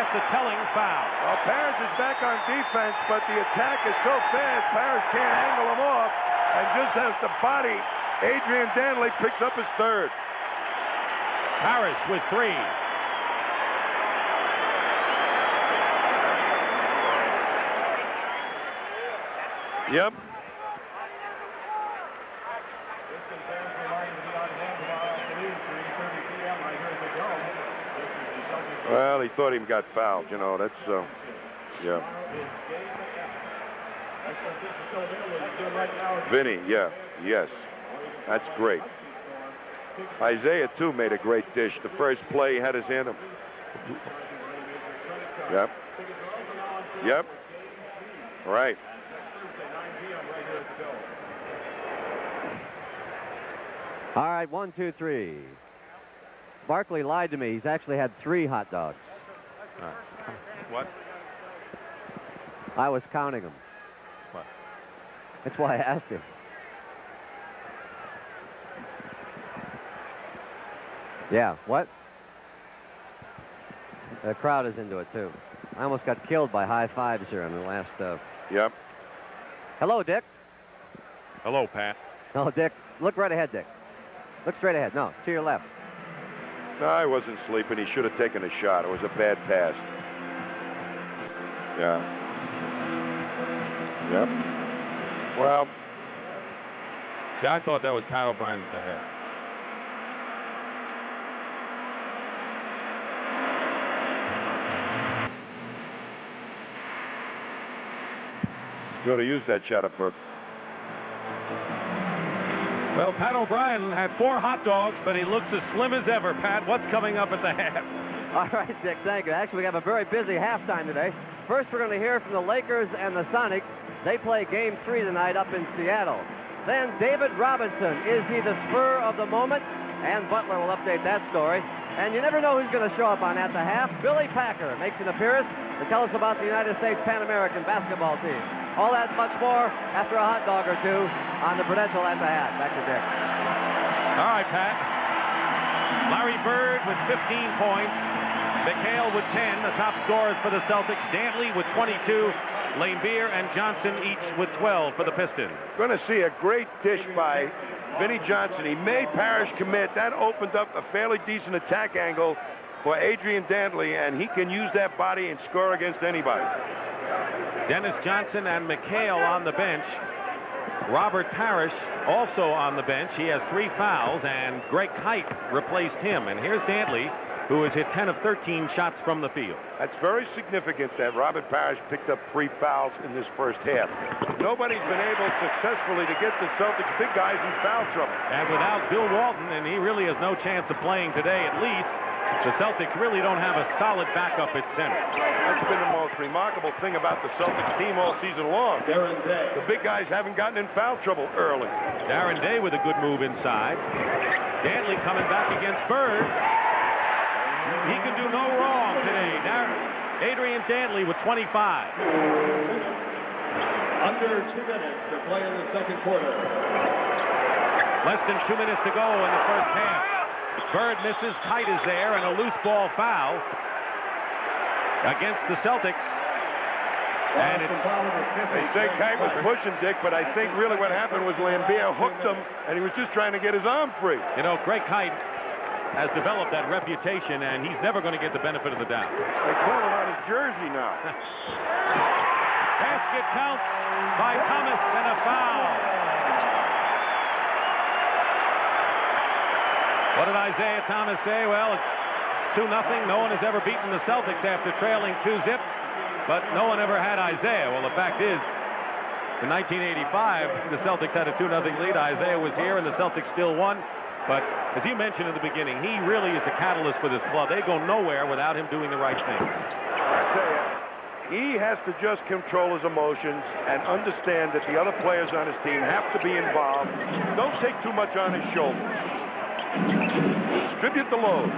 That's a telling foul. Well, Parrish is back on defense, but the attack is so fast, Parrish can't angle him off. And just as the body, Adrian Dantley picks up his third. Parrish with 3. Yep. Well, he thought he got fouled. You know, that's, yeah. Vinny, yeah, yes. That's great. Isaiah, too, made a great dish. The first play, he had his hand up. Yep. Yep. Right. All right, 1, 2, 3. Barkley lied to me. He's actually had 3 hot dogs. What? I was counting them. What? That's why I asked him. Yeah, what? The crowd is into it, too. I almost got killed by high fives here in the last... Yep. Hello, Dick. Hello, Pat. No, Dick. Look right ahead, Dick. Look straight ahead. No, to your left. No, I wasn't sleeping. He should have taken a shot. It was a bad pass. Yeah. Yep. Well. See, I thought that was Pat O'Brien at the head. Could have used that shot up, Burke. Well, Pat O'Brien had 4 hot dogs, but he looks as slim as ever. Pat, what's coming up at the half? All right, Dick, thank you. Actually, we have a very busy halftime today. First, we're going to hear from the Lakers and the Sonics. They play Game 3 tonight up in Seattle. Then David Robinson. Is he the spur of the moment? And Butler will update that story. And you never know who's going to show up on At the Half. Billy Packer makes an appearance to tell us about the United States Pan American basketball team. All that much more after a hot dog or 2 on the Prudential At the Half. Back to Dick. All right, Pat. Larry Bird with 15 points. McHale with 10, the top scorers for the Celtics. Dantley with 22. Laimbeer and Johnson each with 12 for the Pistons. Going to see a great dish by Vinnie Johnson. He made Parrish commit. That opened up a fairly decent attack angle for Adrian Dantley, and he can use that body and score against anybody. Dennis Johnson and McHale on the bench. Robert Parrish also on the bench. He has 3 fouls, and Greg Kite replaced him. And here's Dantley, who has hit 10 of 13 shots from the field. That's very significant that Robert Parrish picked up 3 fouls in this first half. Nobody's been able successfully to get the Celtics big guys in foul trouble. And without Bill Walton, and he really has no chance of playing today at least, the Celtics really don't have a solid backup at center. That's been the most remarkable thing about the Celtics team all season long. The big guys haven't gotten in foul trouble early. Darren Day with a good move inside. Dantley coming back against Bird. He can do no wrong today. Adrian Dantley with 25. Under 2 minutes to play in the second quarter. Less than 2 minutes to go in the first half. Bird misses. Kite is there, and a loose ball foul against the Celtics. And they say Kite was pushing, Dick, but I think really what happened was Laimbeer hooked him, and he was just trying to get his arm free. You know, Greg Kite has developed that reputation, and he's never going to get the benefit of the doubt. They call him on his jersey now. Basket counts by Thomas, and a foul. What did Isaiah Thomas say? Well, it's 2-0. No one has ever beaten the Celtics after trailing 2-zip, but no one ever had Isaiah. Well, the fact is, in 1985, the Celtics had a 2-0 lead. Isaiah was here, and the Celtics still won. But as you mentioned in the beginning, he really is the catalyst for this club. They go nowhere without him doing the right thing. I tell you, He has to just control his emotions and understand that the other players on his team have to be involved. Don't take too much on his shoulders. Distribute the load.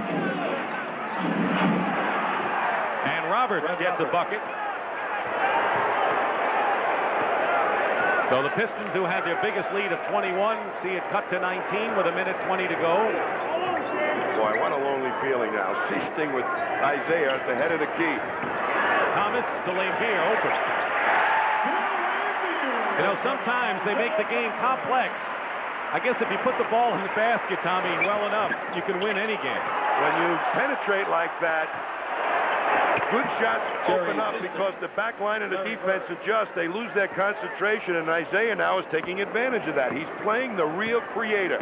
And Roberts gets a bucket. So the Pistons, who had their biggest lead of 21, see it cut to 19 with 1:20 to go. Boy, what a lonely feeling now. Seasting with Isaiah at the head of the key. Thomas to Laimbeer, open. You know, sometimes they make the game complex. I guess if you put the ball in the basket, Tommy, well enough, you can win any game. When you penetrate like that, good shots open up because the back line and the defense adjust. They lose their concentration, and Isaiah now is taking advantage of that. He's playing the real creator.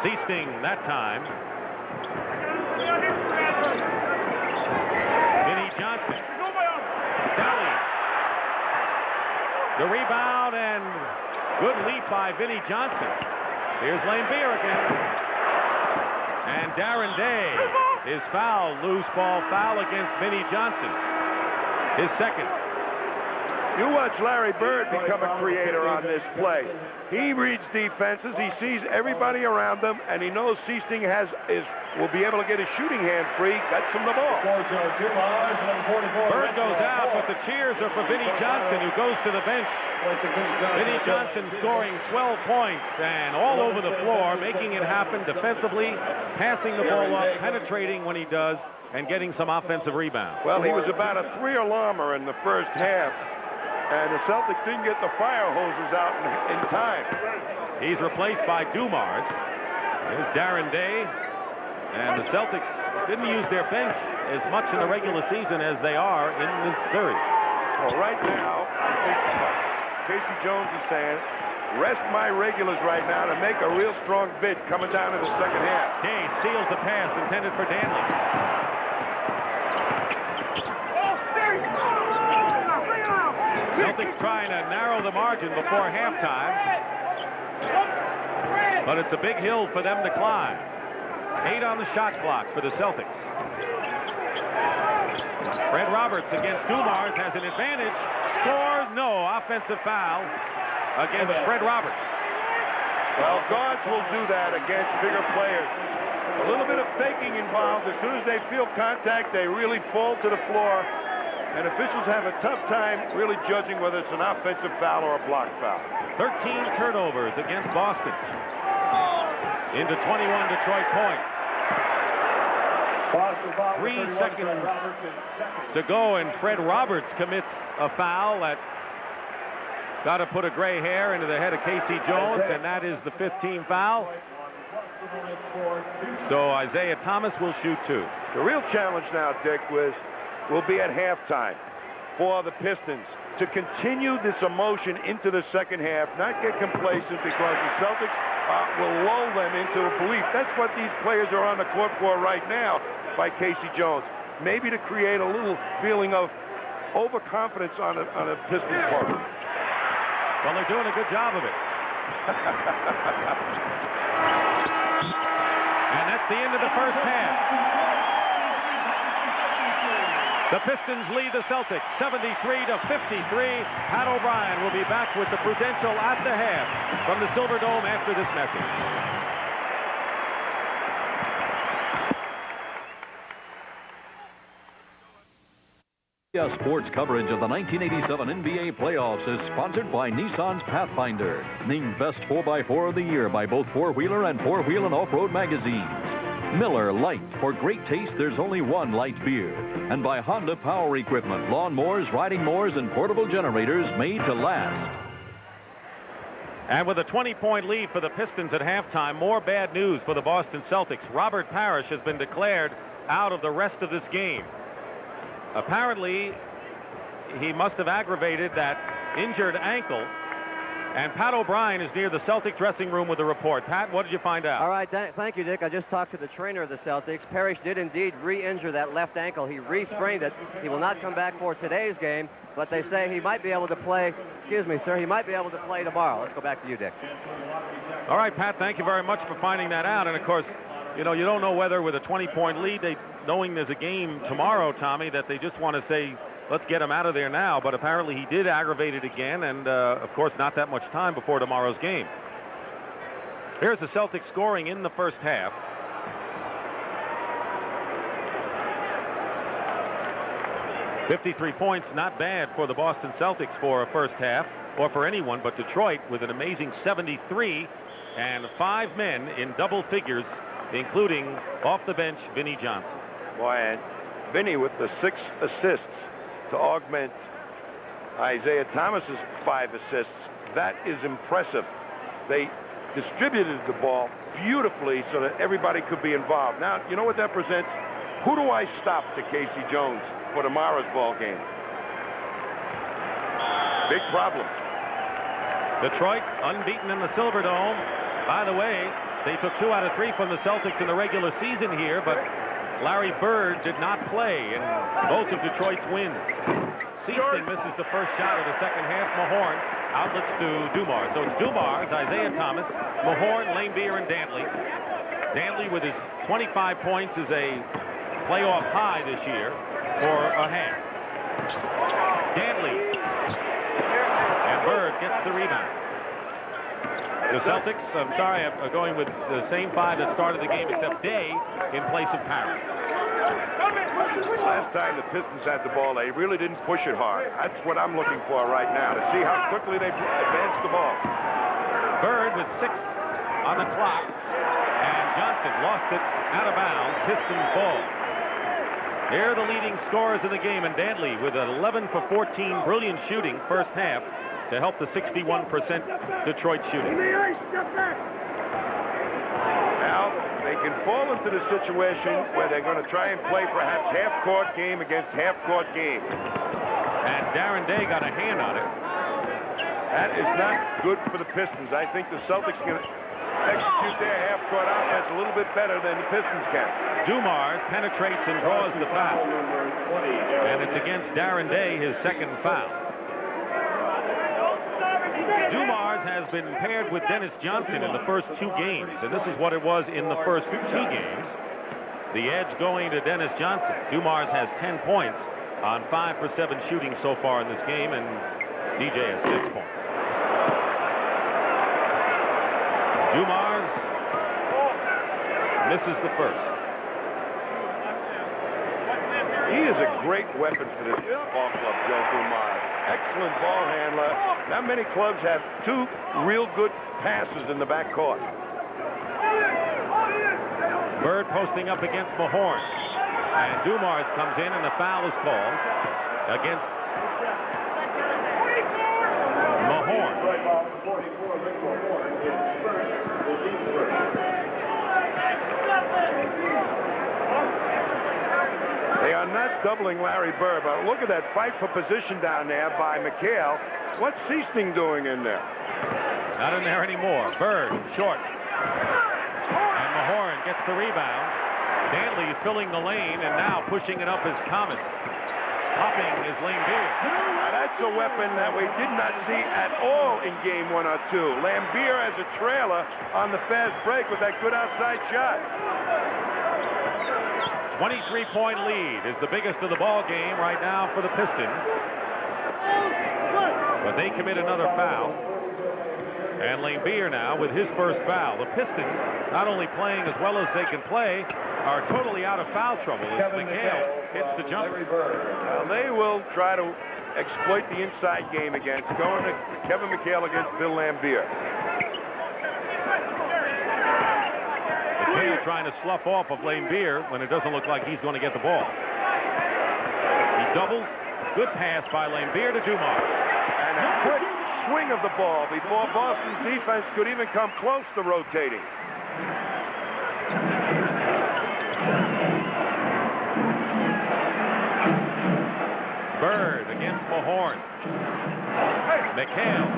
Seasting that time. Vinnie Johnson. Sally. The rebound and good leap by Vinnie Johnson. Here's Laimbeer again. And Darren Day is fouled. Loose ball foul against Vinnie Johnson. His second. You watch Larry Bird become a creator on this play. He reads defenses, he sees everybody around him, and he knows Seasting will be able to get his shooting hand free, gets him the ball. Bird goes out, but the cheers are for Vinnie Johnson, who goes to the bench. Vinnie Johnson scoring 12 points and all over the floor, making it happen defensively, passing the ball up, penetrating when he does, and getting some offensive rebound. Well, he was about a 3-alarmer in the first half. And the Celtics didn't get the fire hoses out in time. He's replaced by Dumars. Here's Darren Day. And the Celtics didn't use their bench as much in the regular season as they are in this series. Well, right now, I think Casey Jones is saying, rest my regulars right now to make a real strong bid coming down in the second half. Day steals the pass intended for Danley. Celtics trying to narrow the margin before halftime. But it's a big hill for them to climb. 8 on the shot clock for the Celtics. Fred Roberts against Dumars has an advantage. Scores. No. Offensive foul against Fred Roberts. Well, guards will do that against bigger players. A little bit of faking involved. As soon as they feel contact, they really fall to the floor. And officials have a tough time really judging whether it's an offensive foul or a block foul. 13 turnovers against Boston. Into 21 Detroit points. 3 seconds to go, and Fred Roberts commits a foul that got to put a gray hair into the head of Casey Jones, and that is the 15th foul. So Isaiah Thomas will shoot 2. The real challenge now, Dick, will be at halftime for the Pistons to continue this emotion into the second half, not get complacent because the Celtics will lull them into a belief. That's what these players are on the court for right now by Casey Jones. Maybe to create a little feeling of overconfidence on a Pistons part. Well, they're doing a good job of it. And that's the end of the first half. The Pistons lead the Celtics 73-53. Pat O'Brien will be back with the Prudential at the half from the Silverdome after this message. Sports coverage of the 1987 NBA playoffs is sponsored by Nissan's Pathfinder, named Best 4x4 of the Year by both Four Wheeler and Four Wheel and Off-Road magazines. Miller Lite. For great taste, there's only one light beer. And by Honda Power Equipment, lawn mowers, riding mowers, and portable generators made to last. And with a 20-point lead for the Pistons at halftime, more bad news for the Boston Celtics. Robert Parrish has been declared out of the rest of this game. Apparently, he must have aggravated that injured ankle. And Pat O'Brien is near the Celtic dressing room with a report. Pat, what did you find out? All right, thank you, Dick. I just talked to the trainer of the Celtics. Parrish did indeed re-injure that left ankle. He re-sprained it. He will not come back for today's game, but they say he might be able to play, excuse me, sir, he might be able to play tomorrow. Let's go back to you, Dick. All right, Pat, thank you very much for finding that out. And, of course, you know, you don't know whether with a 20-point lead, knowing there's a game tomorrow, Tommy, that they just want to say, let's get him out of there now, but apparently he did aggravate it again, and of course not that much time before tomorrow's game. Here's the Celtics scoring in the first half. $53 points, not bad for the Boston Celtics for a first half, or for anyone, but Detroit with an amazing 73, and 5 men in double figures, including off the bench Vinnie Johnson. Boy, and Vinnie with the 6 assists to augment Isaiah Thomas's 5 assists. That is impressive. They distributed the ball beautifully so that everybody could be involved. Now, you know what that presents? Who do I stop to Casey Jones for tomorrow's ball game? Big problem. Detroit unbeaten in the Silverdome. By the way, they took 2 out of 3 from the Celtics in the regular season here, but Larry Bird did not play in both of Detroit's wins. Seaston misses the first shot of the second half. Mahorn outlets to Dumars. So it's Dumars, Isaiah Thomas, Mahorn, Laimbeer, and Dantley. Dantley with his 25 points is a playoff high this year for a half. Dantley. And Bird gets the rebound. The Celtics, I'm sorry, are going with the same 5 that started the game except Day in place of Parrish. Last time the Pistons had the ball, they really didn't push it hard. That's what I'm looking for right now, to see how quickly they advance the ball. Bird with 6 on the clock, and Johnson lost it out of bounds. Pistons ball. Here are the leading scorers in the game, and Dantley with an 11 for 14 brilliant shooting first half to help the 61% Detroit shooting. Now, they can fall into the situation where they're going to try and play perhaps half-court game against half-court game. And Darren Day got a hand on it. That is not good for the Pistons. I think the Celtics can execute their half-court offense a little bit better than the Pistons can. Dumars penetrates and draws the foul. And it's against Darren Day, his second foul. Dumars has been paired with Dennis Johnson in the first 2 games, and this is what it was in the first 2 games. The edge going to Dennis Johnson. Dumars has 10 points on 5 for 7 shooting so far in this game, and DJ has 6 points. Dumars misses the first. He is a great weapon for this ball club, Joe Dumars. Excellent ball handler. Not many clubs have 2 real good passes in the backcourt. Bird posting up against Mahorn. And Dumars comes in, and the foul is called against Mahorn. They are not doubling Larry Bird, but look at that fight for position down there by McHale. What's Seaston doing in there? Not in there anymore. Bird, short. And Mahorn gets the rebound. Dantley filling the lane, and now pushing it up is Thomas. Popping is Laimbeer. Now that's a weapon that we did not see at all in game 1 or 2. Laimbeer as a trailer on the fast break with that good outside shot. 23-point lead is the biggest of the ball game right now for the Pistons. But they commit another foul. And Laimbeer now with his first foul. The Pistons, not only playing as well as they can play, are totally out of foul trouble as McHale hits the jumper. Now they will try to exploit the inside game against going to Kevin McHale against Bill Laimbeer. McHale trying to slough off of Laimbeer when it doesn't look like he's going to get the ball. He doubles. Good pass by Laimbeer to Dumars. And a quick swing of the ball before Boston's defense could even come close to rotating. Bird against Mahorn. McHale.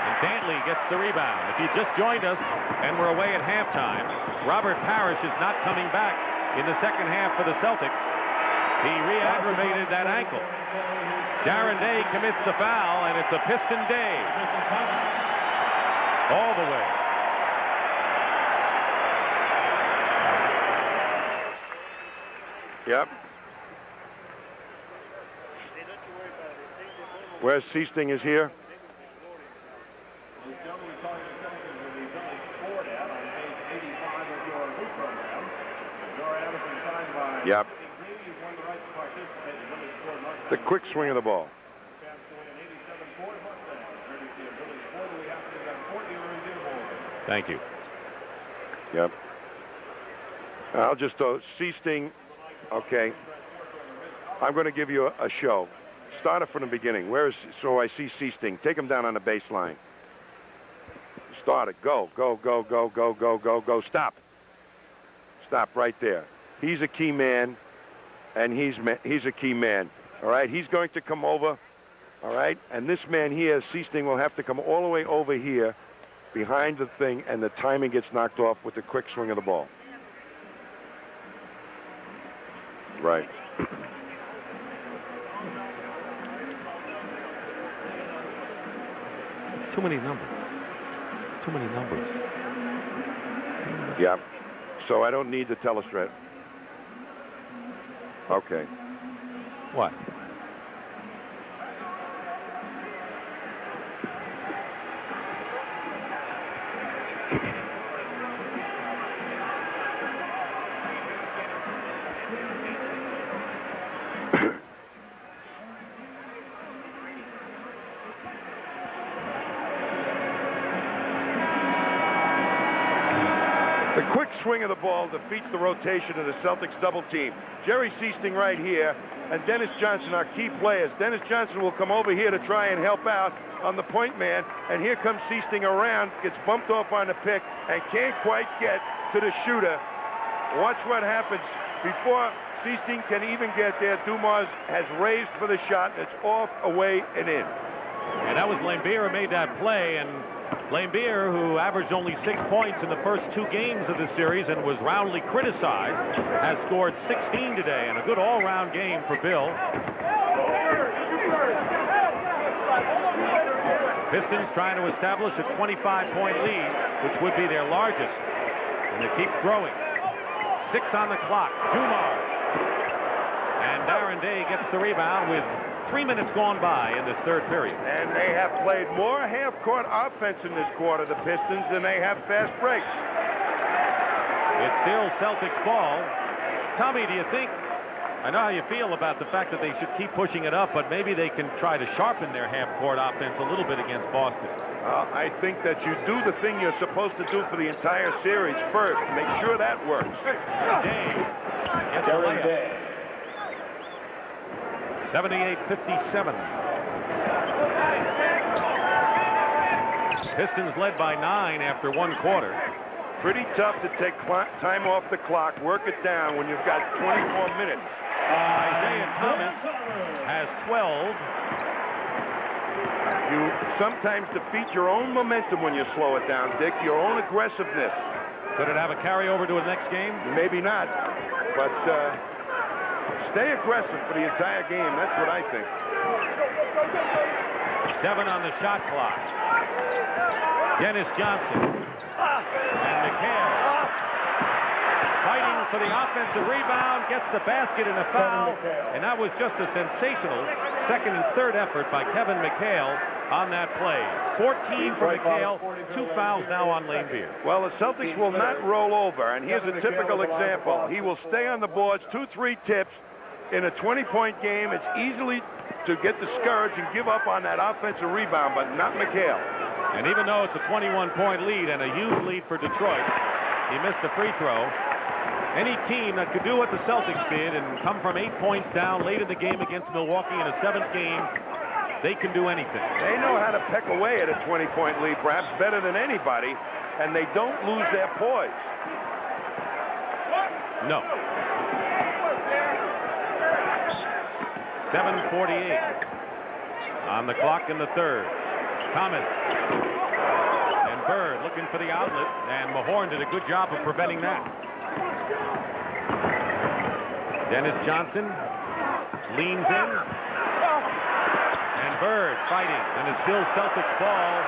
And Dantley gets the rebound. If you just joined us and we're away at halftime, Robert Parrish is not coming back in the second half for the Celtics. He re-aggravated that ankle. Darren Day commits the foul, and it's a Piston day. All the way. Yep. Where's Seasting is here? Yep. The quick swing of the ball. Thank you. Yep. I'll just Seasting. Okay. I'm going to give you a show. Start it from the beginning. So I see Seasting. Take him down on the baseline. Start it. Go, go, go, go, go, go, go, go. Stop. Stop right there. He's a key man, and he's a key man. All right. He's going to come over. All right. And this man here, Seasting, will have to come all the way over here behind the thing, and the timing gets knocked off with the quick swing of the ball. Right. It's too many numbers. It's too many numbers. Yeah. So I don't need to telestrate. Okay. What? The quick swing of the ball defeats the rotation of the Celtics double team. Jerry Seasting right here, and Dennis Johnson are key players. Dennis Johnson will come over here to try and help out on the point man, and here comes Seasting around, gets bumped off on the pick, and can't quite get to the shooter. Watch what happens. Before Seasting can even get there, Dumas has raised for the shot, and it's off, away, and in. And that was Laimbeer who made that play, and Laimbeer, who averaged only 6 points in the first 2 games of this series and was roundly criticized, has scored 16 today, and a good all-round game for Bill. Pistons trying to establish a 25-point lead, which would be their largest, and it keeps growing. 6 on the clock. Dumas. And Darren Day gets the rebound with 3 minutes gone by in this third period. And they have played more half-court offense in this quarter, the Pistons, than they have fast breaks. It's still Celtics ball. Tommy, do you think, I know how you feel about the fact that they should keep pushing it up, but maybe they can try to sharpen their half-court offense a little bit against Boston? I think that you do the thing you're supposed to do for the entire series first. Make sure that works. Day gets a layup. 78-57. Pistons led by 9 after 1 quarter. Pretty tough to take time off the clock, work it down when you've got 24 minutes. Isaiah Thomas has 12. You sometimes defeat your own momentum when you slow it down, Dick, your own aggressiveness. Could it have a carryover to the next game? Maybe not, but stay aggressive for the entire game. That's what I think. 7 on the shot clock. Dennis Johnson and McHale fighting for the offensive rebound, gets the basket and a foul, and that was just a sensational second and third effort by Kevin McHale on that play. 14 for McHale, 2 fouls now on Laimbeer. Well, the Celtics will not roll over, and here's a typical example. He will stay on the boards, 2-3 tips. In a 20-point game, it's easily to get discouraged and give up on that offensive rebound, but not McHale. And even though it's a 21-point lead and a huge lead for Detroit, he missed the free throw. Any team that could do what the Celtics did and come from 8 points down late in the game against Milwaukee in a 7th game, they can do anything. They know how to peck away at a 20-point lead, perhaps better than anybody, and they don't lose their poise. No. 7:48 on the clock in the third. Thomas and Bird looking for the outlet, and Mahorn did a good job of preventing that. Dennis Johnson leans in, and Bird fighting, and it's still Celtics ball.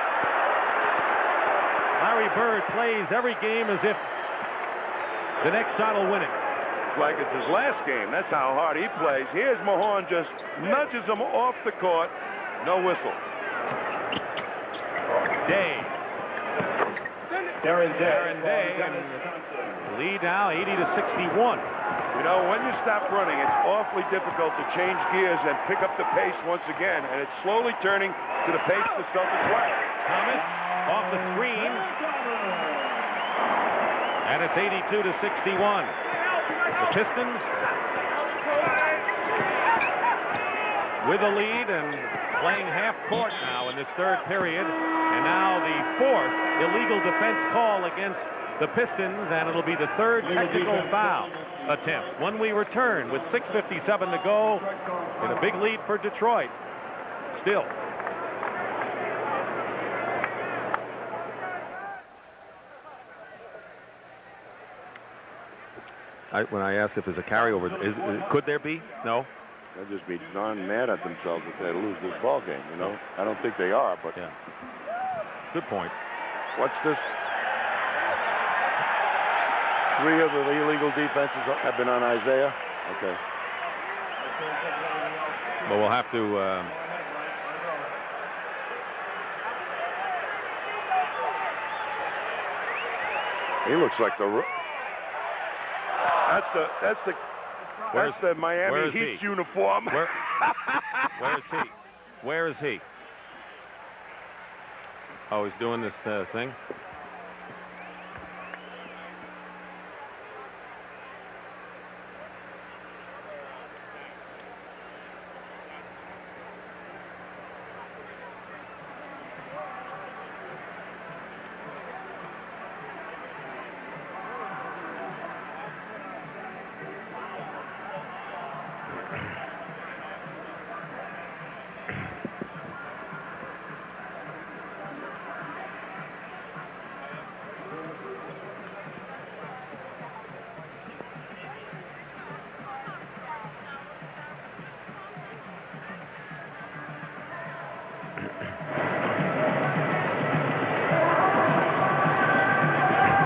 Larry Bird plays every game as if the next shot will win it. It's like it's his last game. That's how hard he plays. Here's Mahorn, just nudges him off the court, No whistle. Day. Darren Day. Lead now 80-61. You know, when you stop running, it's awfully difficult to change gears and pick up the pace once again, and it's slowly turning to the pace the Celtics like. Thomas off the screen, and it's 82-61. The Pistons with a lead and playing half court now in this third period, and now the fourth illegal defense call against the Pistons, and it'll be the third technical foul attempt when we return with 6:57 to go in a big lead for Detroit. Still. When I asked if there's a carryover, could there be? No. They'll just be darn mad at themselves if they lose this ball game, you know. I don't think they are, but... Yeah. Good point. What's this? 3 of the illegal defenses have been on Isaiah. Okay. But we'll have to... He looks like the... That's the Miami Heat's uniform. Where is he? Where is he? Oh, he's doing this thing.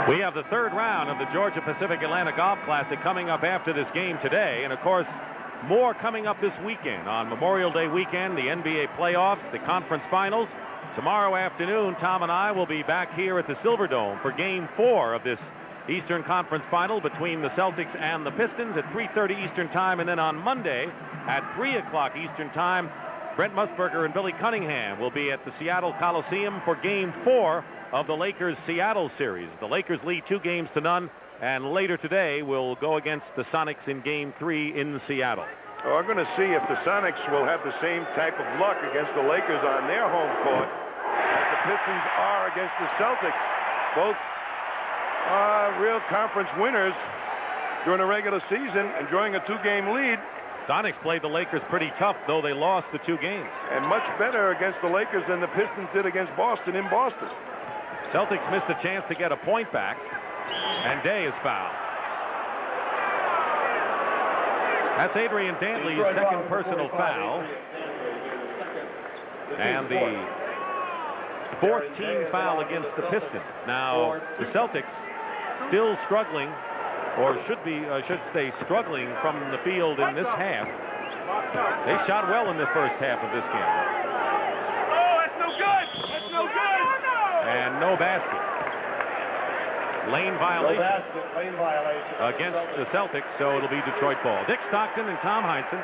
We have the third round of the Georgia Pacific Atlantic Golf Classic coming up after this game today. And, of course, more coming up this weekend. On Memorial Day weekend, the NBA playoffs, the conference finals. Tomorrow afternoon, Tom and I will be back here at the Silverdome for Game 4 of this Eastern Conference Final between the Celtics and the Pistons at 3:30 Eastern Time. And then on Monday at 3 o'clock Eastern Time, Brent Musburger and Billy Cunningham will be at the Seattle Coliseum for Game 4 of the Lakers-Seattle series. The Lakers lead 2-0, and later today will go against the Sonics in Game 3 in Seattle. Well, we're going to see if the Sonics will have the same type of luck against the Lakers on their home court as the Pistons are against the Celtics. Both real conference winners during the regular season, enjoying a 2-game lead. Sonics played the Lakers pretty tough, though they lost the 2 games. And much better against the Lakers than the Pistons did against Boston in Boston. Celtics missed a chance to get a point back, and Day is fouled. That's Adrian Dantley's second personal foul, and the 14th foul against the Pistons. Now, the Celtics still struggling, or should stay struggling from the field in this half. They shot well in the first half of this game. Oh, that's no good! That's no good! And no basket. Lane violation. No basket, lane violation Against the Celtics, so it'll be Detroit ball. Dick Stockton and Tom Heinsohn.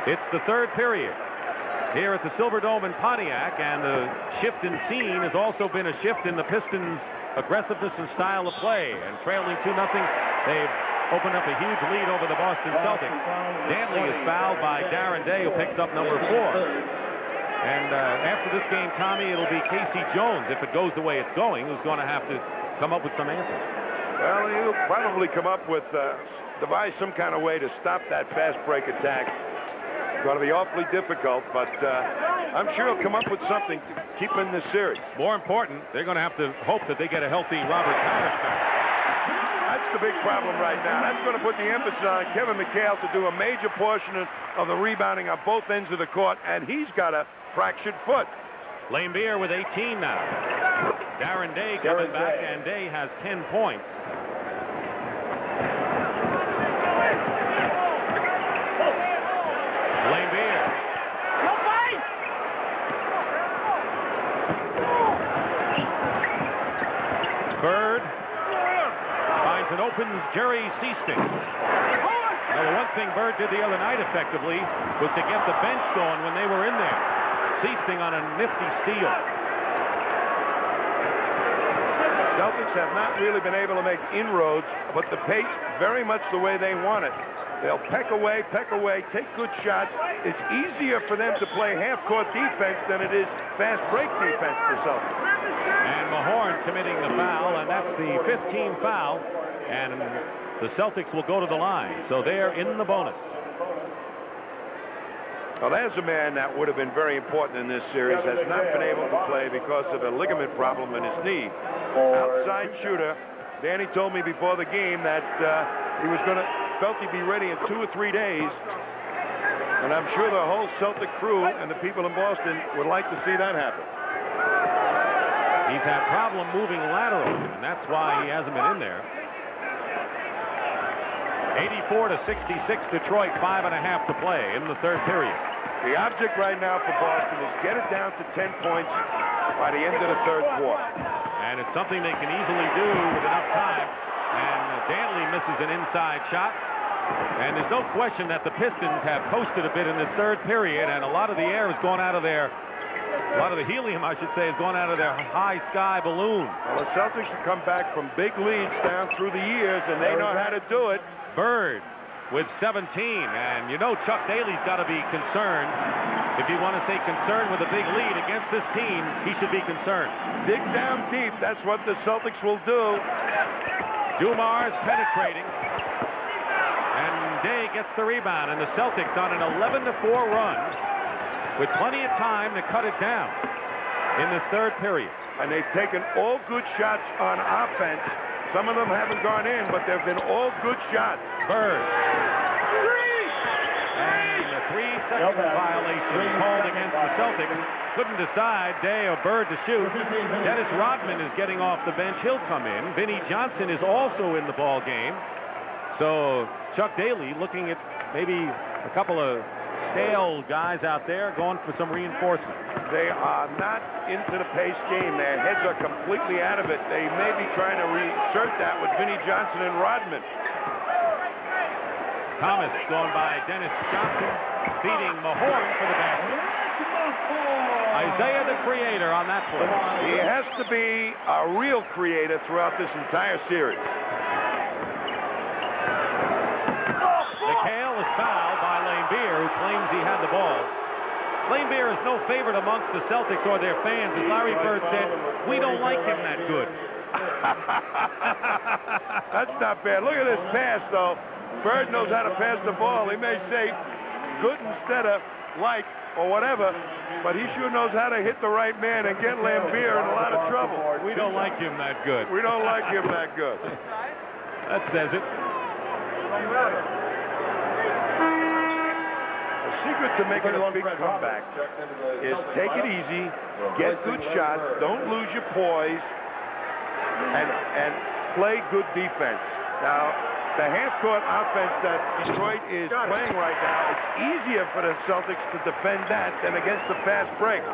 It's the third period here at the Silverdome in Pontiac, and the shift in scene has also been a shift in the Pistons' aggressiveness and style of play. And trailing 2-0, they've opened up a huge lead over the Boston Celtics. Dantley is fouled by Darren Day, who picks up number 4. And after this game, Tommy, it'll be Casey Jones, if it goes the way it's going, who's going to have to come up with some answers. Well, he'll probably come up with, devise some kind of way to stop that fast break attack. It's going to be awfully difficult, but I'm sure he'll come up with something to keep him in this series. More important, they're going to have to hope that they get a healthy Robert Parrish back. That's the big problem right now. That's going to put the emphasis on Kevin McHale to do a major portion of the rebounding on both ends of the court, and he's got a fractured foot. Laimbeer with 18 now. Darren Day coming back, and Day has 10 points. Laimbeer. Bird finds an open Jerry Seasting. Now, the one thing Bird did the other night effectively was to get the bench going when they were in there. Seasting on a nifty steal. Celtics have not really been able to make inroads, but the pace very much the way they want it. They'll peck away, take good shots. It's easier for them to play half-court defense than it is fast break defense for Celtics. And Mahorn committing the foul, and that's the 15th foul. And the Celtics will go to the line, so they're in the bonus. Well, there's a man that would have been very important in this series, has not been able to play because of a ligament problem in his knee. Outside shooter. Danny told me before the game that he was felt he'd be ready in 2 or 3 days. And I'm sure the whole Celtic crew and the people in Boston would like to see that happen. He's had problem moving lateral, and that's why he hasn't been in there. 84-66 Detroit, 5.5 to play in the third period. The object right now for Boston is get it down to 10 points by the end of the third quarter. And it's something they can easily do with enough time. And Danley misses an inside shot. And there's no question that the Pistons have coasted a bit in this third period, and a lot of the air has gone out of their, a lot of the helium, I should say, has gone out of their high sky balloon. Well, the Celtics have come back from big leads down through the years, and they know how to do it. Bird with 17, and you know Chuck Daly's got to be concerned. If you want to say concerned with a big lead against this team, he should be concerned. Dig down deep. That's what the Celtics will do. Dumars penetrating, and Day gets the rebound, and the Celtics on an 11-4 run with plenty of time to cut it down in this third period. And they've taken all good shots on offense. Some of them haven't gone in, but they've been all good shots. Bird. And a 3-second violation called against the Celtics. Couldn't decide, Day or Bird, to shoot. Dennis Rodman is getting off the bench. He'll come in. Vinnie Johnson is also in the ball game. So Chuck Daly looking at maybe a couple of stale guys out there going for some reinforcements. They are not into the pace game. Their heads are completely out of it. They may be trying to reinsert that with Vinnie Johnson and Rodman. Thomas going by Dennis Johnson, feeding Mahorn for the basket. Isaiah the creator on that play. He has to be a real creator throughout this entire series. McHale is fouled by Laimbeer, who claims he had the ball. Laimbeer is no favorite amongst the Celtics or their fans. As Larry Bird said, we don't like him that good. That's not bad. Look at this pass, though. Bird knows how to pass the ball. He may say good instead of like or whatever, but he sure knows how to hit the right man and get Laimbeer in a lot of trouble. We don't like him that good. We don't like him that good. That says it. The secret to making a big comeback is take it easy, get good shots, don't lose your poise, and play good defense. Now, the half-court offense that Detroit is playing right now, it's easier for the Celtics to defend that than against the fast break.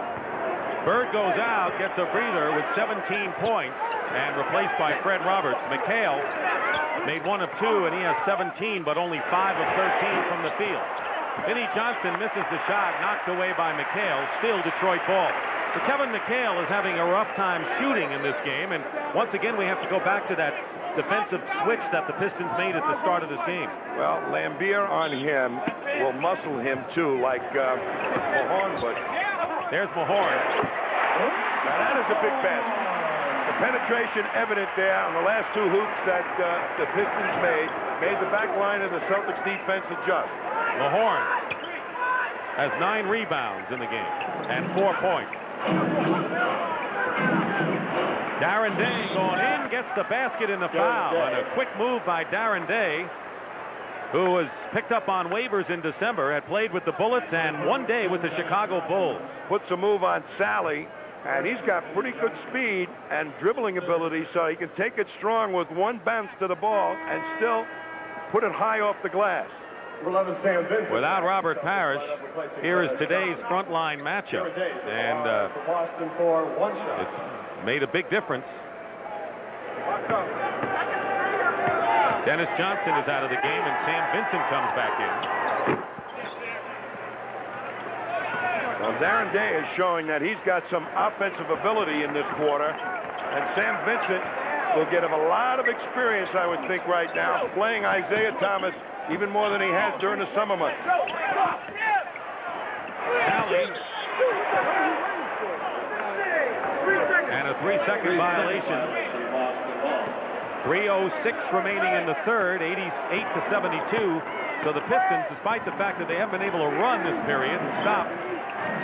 Bird goes out, gets a breather with 17 points, and replaced by Fred Roberts. McHale made 1 of 2, and he has 17, but only 5 of 13 from the field. Vinnie Johnson misses the shot, knocked away by McHale. Still Detroit ball. So Kevin McHale is having a rough time shooting in this game, and once again we have to go back to that defensive switch that the Pistons made at the start of this game. Well, Laimbeer on him will muscle him too, like Mahorn would. There's Mahorn. Now that is a big basket. The penetration evident there on the last 2 hoops that the Pistons made the back line of the Celtics defense adjust. Mahorn has 9 rebounds in the game and 4 points. Darren Day going in, gets the basket in the foul, and a quick move by Darren Day, who was picked up on waivers in December, had played with the Bullets and 1 day with the Chicago Bulls. Puts a move on Sally, and he's got pretty good speed and dribbling ability, so he can take it strong with 1 bounce to the ball and still put it high off the glass. Without Robert Parrish, here is today's frontline matchup, and it's made a big difference. Dennis Johnson is out of the game, and Sam Vincent comes back in. Well, Darren Day is showing that he's got some offensive ability in this quarter, and Sam Vincent will get a lot of experience, I would think, right now, playing Isaiah Thomas even more than he has during the summer months. Sally. And a 3-second violation. 3:06 remaining in the third, 88-72. So the Pistons, despite the fact that they haven't been able to run this period and stop,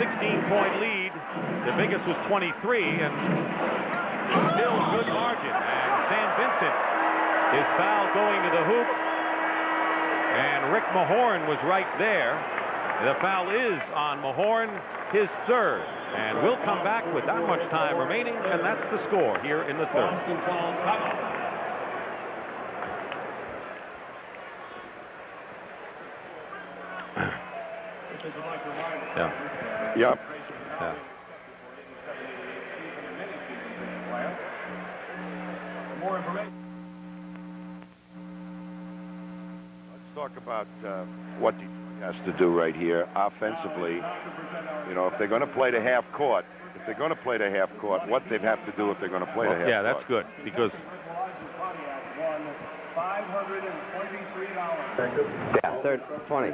16-point lead. The biggest was 23, and still a good margin. And Sam Vincent is fouled going to the hoop. And Rick Mahorn was right there. The foul is on Mahorn, his third. And we'll come back with that much time remaining, and that's the score here in the third. Yeah. Yep. Yeah. More information. Let's talk about what he has to do right here offensively. You know, if they're going to play to half court, what they'd have to do if they're going to play to half court. Yeah, that's good, because Yeah, third 20.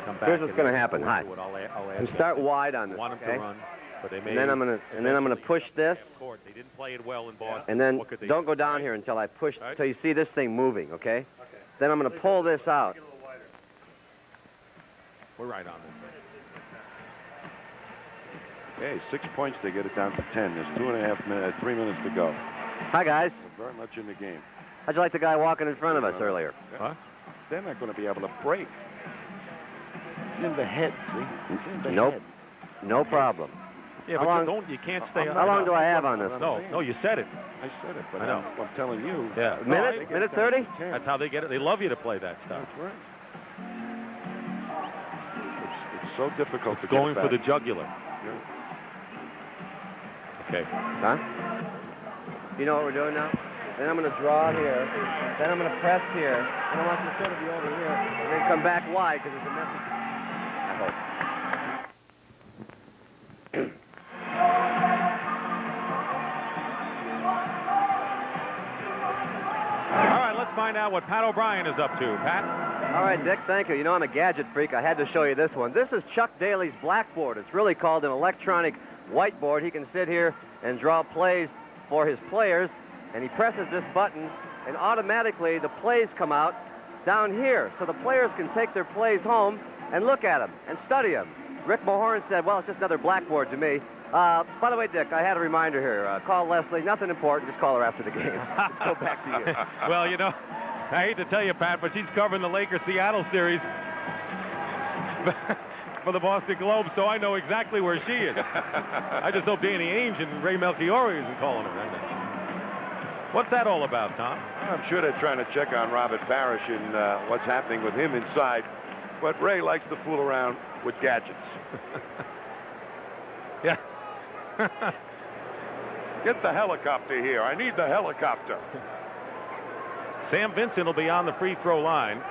come back. Here's what's going to happen. Hi. I'll And start wide on this. Want them Okay? to run, but they may. And then I'm gonna push this. Court. They didn't play it well in Boston. And then What could they don't do? go down here until I push, Right. until you see this thing moving, okay? Then I'm going to pull this out. We're right on this thing. Hey, 6 points, they get it down to 10. There's 2.5 minutes, 3 minutes to go. Hi, guys. We're very much in the game. How'd you like the guy walking in front of us earlier? Huh? They're not going to be able to break. It's in the head, see? It's in the Nope. head. No problem. Yeah, How but long- you can't stay. How long do I have on this? No, you said it. I said it, but I know. I'm telling you. Yeah. Minute? Minute 30? That's how they get it. They love you to play that stuff. That's right. It's so difficult It's to going get for the back. jugular. Okay. Huh? You know what we're doing now? Then I'm going to draw here. Then I'm going to press here. And I want you to sort of be over here. And then come back wide because there's a message. I hope. All right, let's find out what Pat O'Brien is up to. Pat? All right, Dick, thank you. You know, I'm a gadget freak. I had to show you this one. This is Chuck Daly's blackboard. It's really called an electronic whiteboard. He can sit here and draw plays for his players, and he presses this button, and automatically the plays come out down here. So the players can take their plays home and look at them and study them. Rick Mahorn said, well, it's just another blackboard to me. By the way, Dick, I had a reminder here. Call Leslie. Nothing important. Just call her after the game. Let's go back to you. Well, you know, I hate to tell you, Pat, but she's covering the Lakers-Seattle series for the Boston Globe, so I know exactly where she is. I just hope Danny Ainge and Ray Melchiori isn't calling her right now. What's that all about, Tom? I'm sure they're trying to check on Robert Parrish and what's happening with him inside. But Ray likes to fool around with gadgets. Yeah. Get the helicopter here. I need the helicopter. Sam Vincent will be on the free throw line.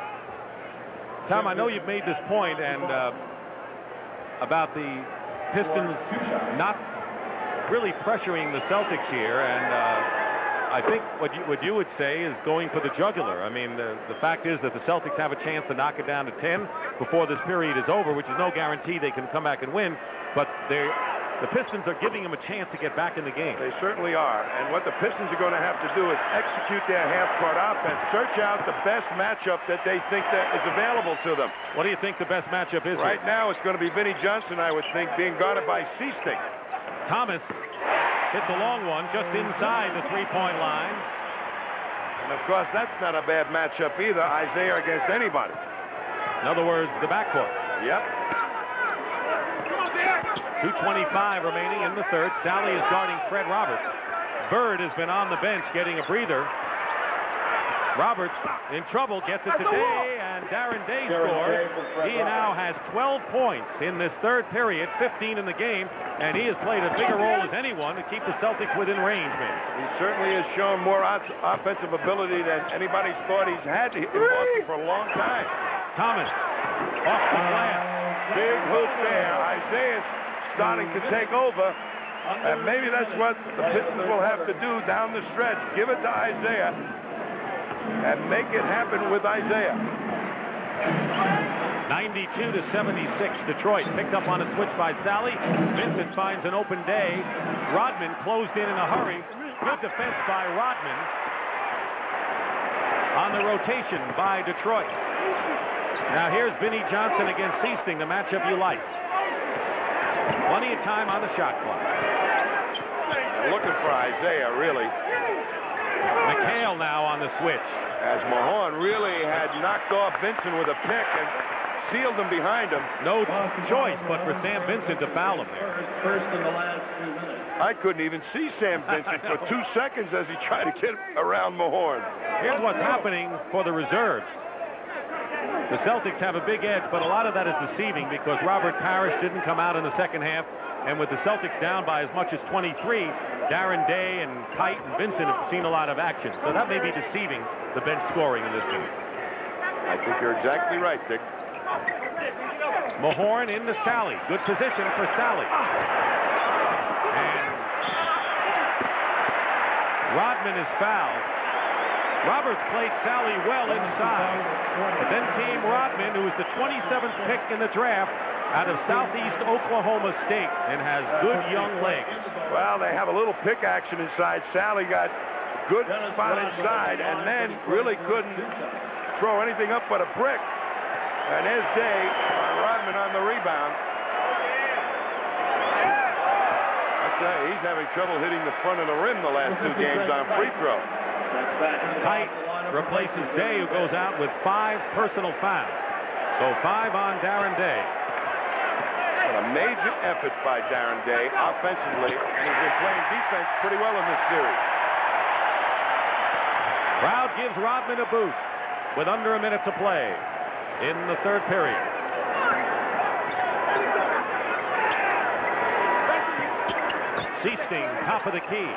Tom, I know you've made this point and about the Pistons not really pressuring the Celtics here, and I think what you would say is going for the jugular. I mean, the fact is that the Celtics have a chance to knock it down to 10 before this period is over, which is no guarantee they can come back and win, but the Pistons are giving them a chance to get back in the game. They certainly are. And what the Pistons are going to have to do is execute their half-court offense. Search out the best matchup that they think that is available to them. What do you think the best matchup is Right here? now, it's going to be Vinnie Johnson, I would think, being guarded by Seasting. Thomas hits a long one just inside the three-point line. And, of course, that's not a bad matchup either, Isaiah against anybody. In other words, the backcourt. Yep. 2:25 remaining in the third. Sally is guarding Fred Roberts. Bird has been on the bench getting a breather. Roberts in trouble, gets it today, And Darren Day scores. He now has 12 points in this third period, 15 in the game, and he has played a bigger role as anyone to keep the Celtics within range, man. He certainly has shown more offensive ability than anybody's thought he's had in Boston for a long time. Thomas off the glass. Big hoop there. Isaiah's starting to take over. And maybe that's what the Pistons will have to do down the stretch. Give it to Isaiah and make it happen with Isaiah. 92-76. Detroit picked up on a switch by Sally. Vincent finds an open Day. Rodman closed in a hurry. Good defense by Rodman. On the rotation by Detroit. Now here's Vinnie Johnson against Seasting, the matchup you like. Plenty of time on the shot clock. They're looking for Isaiah, really. McHale now on the switch. As Mahorn really had knocked off Vincent with a pick and sealed him behind him. No choice but for Sam Vincent to foul him there. First in the last 2 minutes. I couldn't even see Sam Vincent for 2 seconds as he tried to get around Mahorn. Here's what's happening for the reserves. The Celtics have a big edge, but a lot of that is deceiving because Robert Parrish didn't come out in the second half. And with the Celtics down by as much as 23, Darren Day and Kite and Vincent have seen a lot of action. So that may be deceiving the bench scoring in this game. I think you're exactly right, Dick. Mahorn in to Sally. Good position for Sally. And Rodman is fouled. Roberts played Sally well inside. But then came Rodman, who was the 27th pick in the draft out of Southeast Oklahoma State and has good young legs. Well, they have a little pick action inside. Sally got good spot inside and then really couldn't throw anything up but a brick. And there's Day on Rodman on the rebound. I tell you, he's having trouble hitting the front of the rim the last 2 games on free throw. Kite replaces Day, who goes out with 5 personal fouls. So 5 on Darren Day. But a major effort by Darren Day offensively, and he's been playing defense pretty well in this series. Crowd gives Rodman a boost with under a minute to play in the third period. Seasting, top of the key.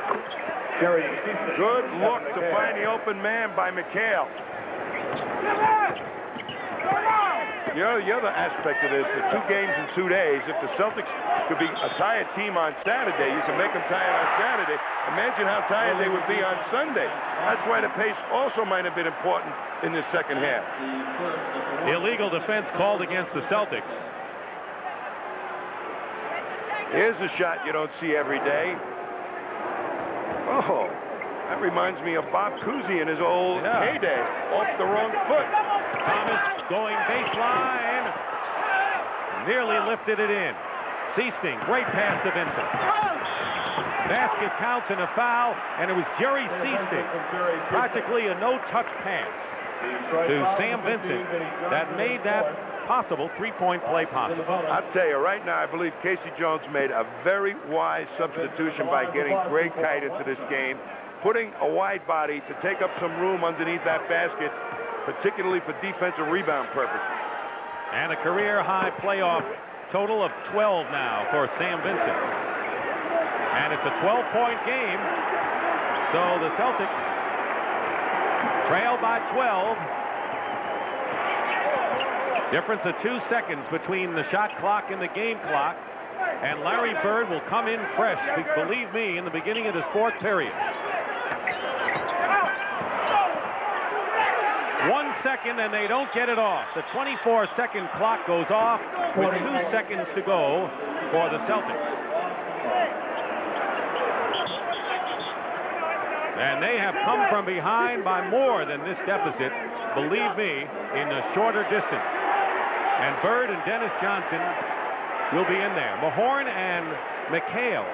Good look to find the open man by McHale. You know, the other aspect of this, the 2 games in 2 days, if the Celtics could be a tired team on Saturday, you can make them tired on Saturday. Imagine how tired they would be on Sunday. That's why the pace also might have been important in this second half. Illegal defense called against the Celtics. Here's a shot you don't see every day. Oh, that reminds me of Bob Cousy in his old heyday. Off the wrong foot. Thomas going baseline. Nearly lifted it in. Seasting, great pass to Vincent. Basket counts and a foul, and it was Jerry Seasting, practically a no-touch pass to Sam Vincent that made that possible 3-point play possible. I'll tell you, right now, I believe Casey Jones made a very wise substitution by getting Greg Kite into this game, putting a wide body to take up some room underneath that basket, particularly for defensive rebound purposes. And a career-high playoff total of 12 now for Sam Vincent. And it's a 12-point game, so the Celtics trail by 12. Difference of 2 seconds between the shot clock and the game clock. And Larry Bird will come in fresh, believe me, in the beginning of this 4th period. 1 second and they don't get it off. The 24-second clock goes off with 2 seconds to go for the Celtics. And they have come from behind by more than this deficit, believe me, in a shorter distance. And Bird and Dennis Johnson will be in there. Mahorn and McHale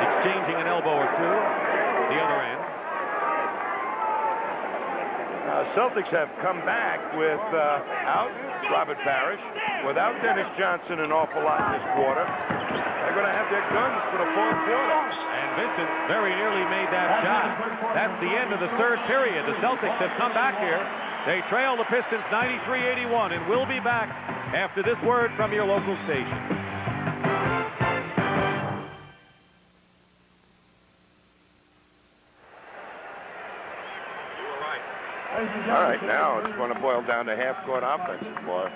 exchanging an elbow or two the other end. Celtics have come back without Robert Parrish, without Dennis Johnson an awful lot in this quarter. They're going to have their guns for the 4th quarter. And Vincent very nearly made that shot. That's the end of the 3rd period. The Celtics have come back here They trail the Pistons 93-81, and we'll be back after this word from your local station. All right, now it's going to boil down to half-court offense, boy.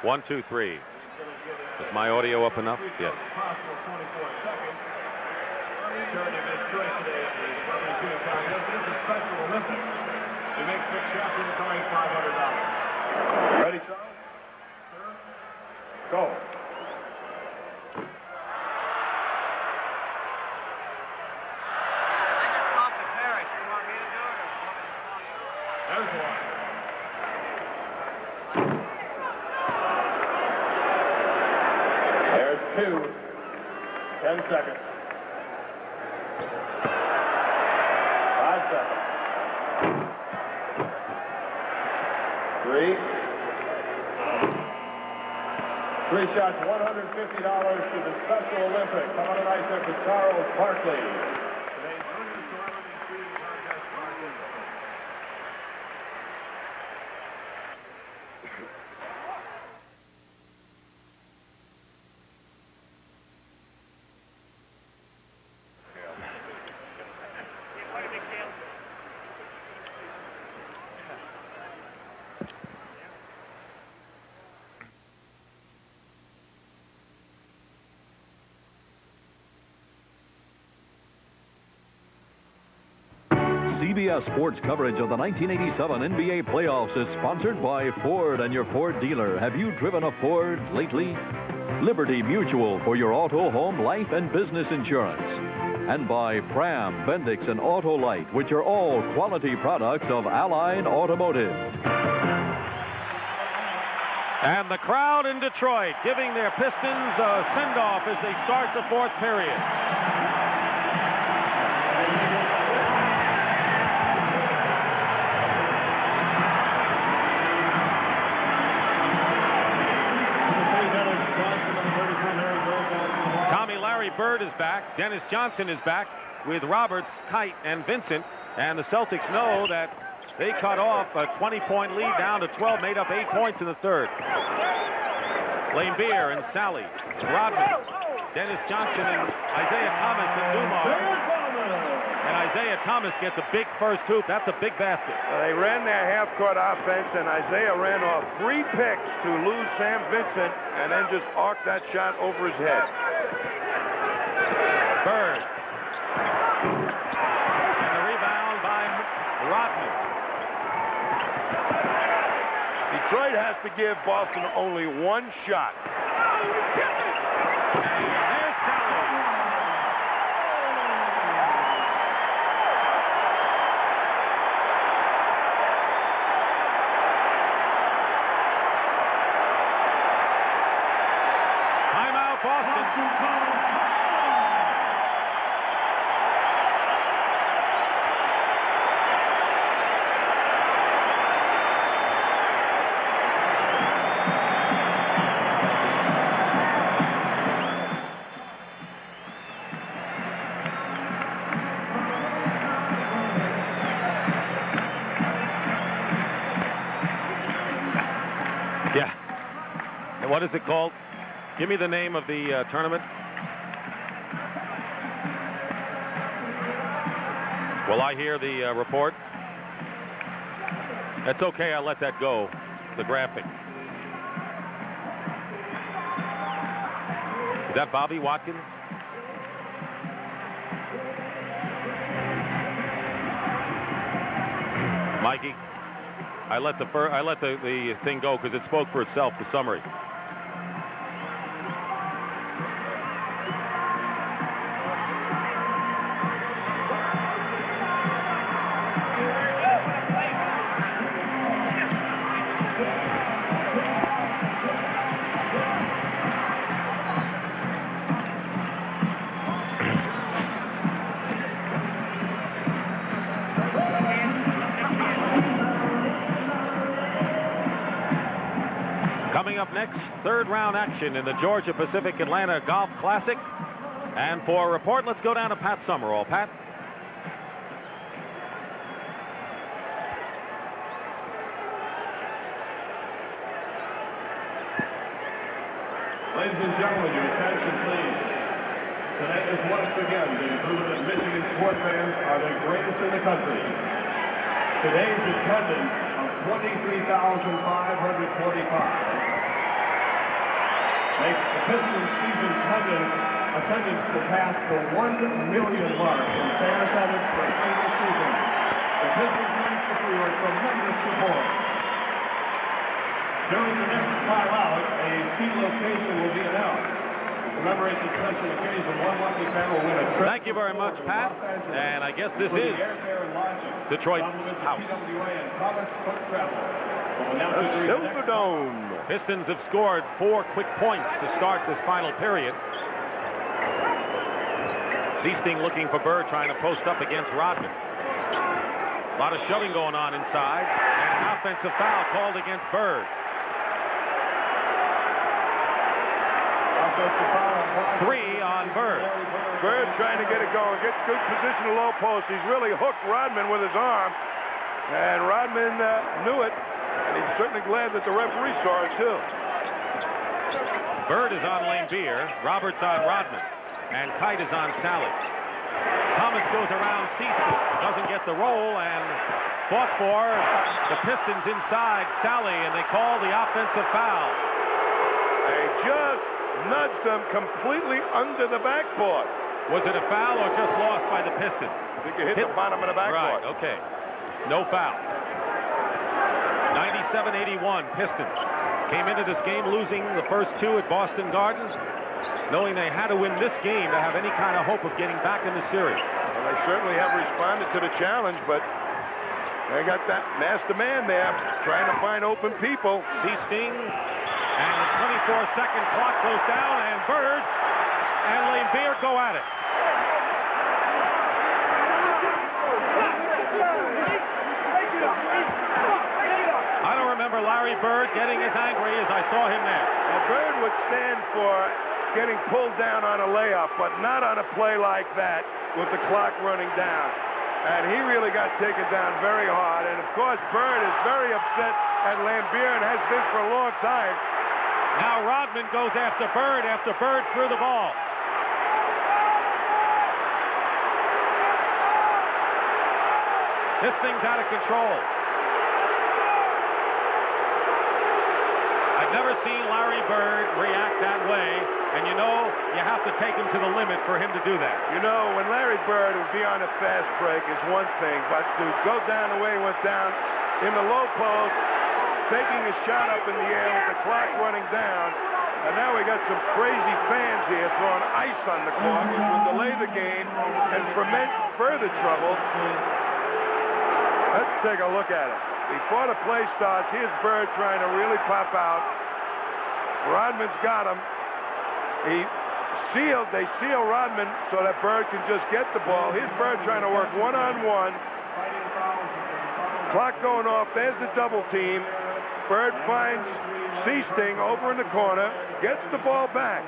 One, two, three. Is my audio up enough? Yes. Charity of his choice today at the Sparkling Shooting Contest. It is a Special Olympics. He makes 6 shots in the coin, $500. Ready, Charles? Sir? Go. I just talked to Parrish. You want me to do it or want me to tell you? There's one. There's 2. 10 seconds. 5 seconds. 3. 3 shots, $150 to the Special Olympics. How about a nice hit for Charles Barkley? Today's Junior Celebrity Shooting Contest Barkley. CBS Sports coverage of the 1987 NBA playoffs is sponsored by Ford and your Ford dealer. Have you driven a Ford lately? Liberty Mutual for your auto, home, life, and business insurance. And by Fram, Bendix, and Autolite, which are all quality products of Allied Automotive. And the crowd in Detroit giving their Pistons a send-off as they start the 4th period. Larry Bird is back. Dennis Johnson is back with Roberts, Kite, and Vincent. And the Celtics know that they cut off a 20-point lead down to 12, made up 8 points in the 3rd. Laimbeer and Sally, Rodman, Dennis Johnson, and Isaiah Thomas and Dumars. And Isaiah Thomas gets a big first hoop. That's a big basket. They ran their half-court offense, and Isaiah ran off 3 picks to lose Sam Vincent and then just arced that shot over his head. Bird. And the rebound by Rodman. Detroit has to give Boston only 1 shot. And there's Sally. Timeout, Boston. Yeah. And what is it called? Give me the name of the tournament. Will I hear the report? That's okay. I'll let that go. The graphic. Is that Bobby Watkins? Mikey? I let the thing go because it spoke for itself, the summary. Coming up next, third round action in the Georgia Pacific Atlanta Golf Classic. And for a report, let's go down to Pat Summerall. Pat. Ladies and gentlemen, your attention, please. Today is once again been proven that Michigan sport fans are the greatest in the country. Today's attendance of 23,545 makes the Pistons season attendance surpass the 1 million mark in fan attendance for a single season. The Pistons thank you for your tremendous support. During the next 5 hours, a seat location will be announced. Commemorate this special occasion, one lucky fan will win a trip. Thank you very much, Pat. And I guess this is Detroit's house. The Silverdome. Pistons have scored 4 quick points to start this final period. Seasting looking for Bird, trying to post up against Rodman. A lot of shoving going on inside, and an offensive foul called against Bird. 3 on Bird. Bird trying to get it going, get good position low post. He's really hooked Rodman with his arm, and Rodman knew it, and he's certainly glad that the referee saw it too. Bird is on Laimbeer, Roberts on Rodman, and Kite is on Sally. Thomas goes around Seaston, doesn't get the roll, and fought for the Pistons inside Sally, and they call the offensive foul. They just nudged them completely under the backboard. Was it a foul or just lost by the Pistons? I think it hit the bottom of the backboard. Right, okay. No foul. 97-81 Pistons. Came into this game losing the first 2 at Boston Garden, knowing they had to win this game to have any kind of hope of getting back in the series. Well, they certainly have responded to the challenge, but they got that master man there trying to find open people. Seasting, and the 24-second clock goes down, and Bird and Laimbeer go at it. I don't remember Larry Bird getting as angry as I saw him there. Now, Bird would stand for getting pulled down on a layup, but not on a play like that with the clock running down. And he really got taken down very hard. And, of course, Bird is very upset at Laimbeer and has been for a long time. Now Rodman goes after Bird threw the ball. This thing's out of control. I've never seen Larry Bird react that way, and you know you have to take him to the limit for him to do that. You know, when Larry Bird would be on a fast break is one thing, but to go down the way he went down in the low post, taking a shot up in the air with the clock running down, and now we got some crazy fans here throwing ice on the court, which will delay the game and prevent further trouble. Let's take a look at it. Before the play starts, here's Bird trying to really pop out. Rodman's got him. They seal Rodman so that Bird can just get the ball. Here's Bird trying to work one-on-one. Clock going off. There's the double team. Bird finds Seasting over in the corner, gets the ball back.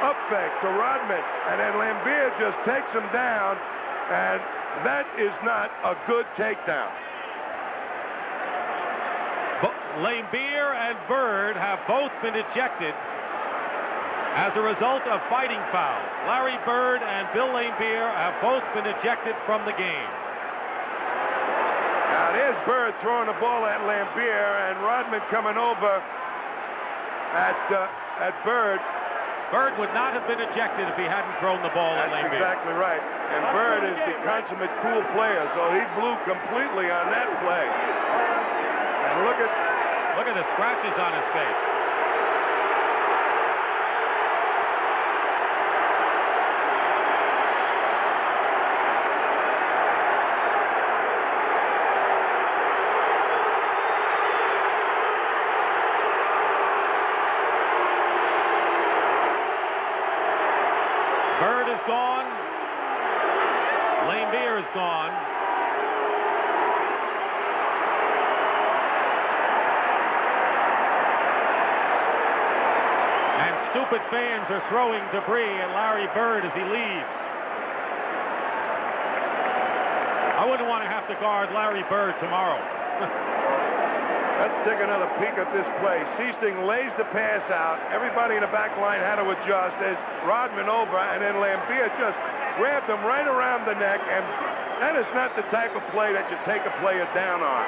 Up fake to Rodman, and then Laimbeer just takes him down, and that is not a good takedown. Laimbeer and Bird have both been ejected as a result of fighting fouls. Larry Bird and Bill Laimbeer have both been ejected from the game. Now there's Bird throwing the ball at Laimbeer, and Rodman coming over at Bird. Bird would not have been ejected if he hadn't thrown the ball at Laimbeer. That's exactly right. And Bird is the consummate cool player, so he blew completely on that play. And look at the scratches on his face. Bird is gone. Laimbeer is gone. stupid fans are throwing debris at Larry Bird as he leaves. I wouldn't want to have to guard Larry Bird tomorrow. Let's take another peek at this play. Seasting lays the pass out. Everybody in the back line had to adjust. There's Rodman over, and then Laimbeer just grabbed him right around the neck, and that is not the type of play that you take a player down on.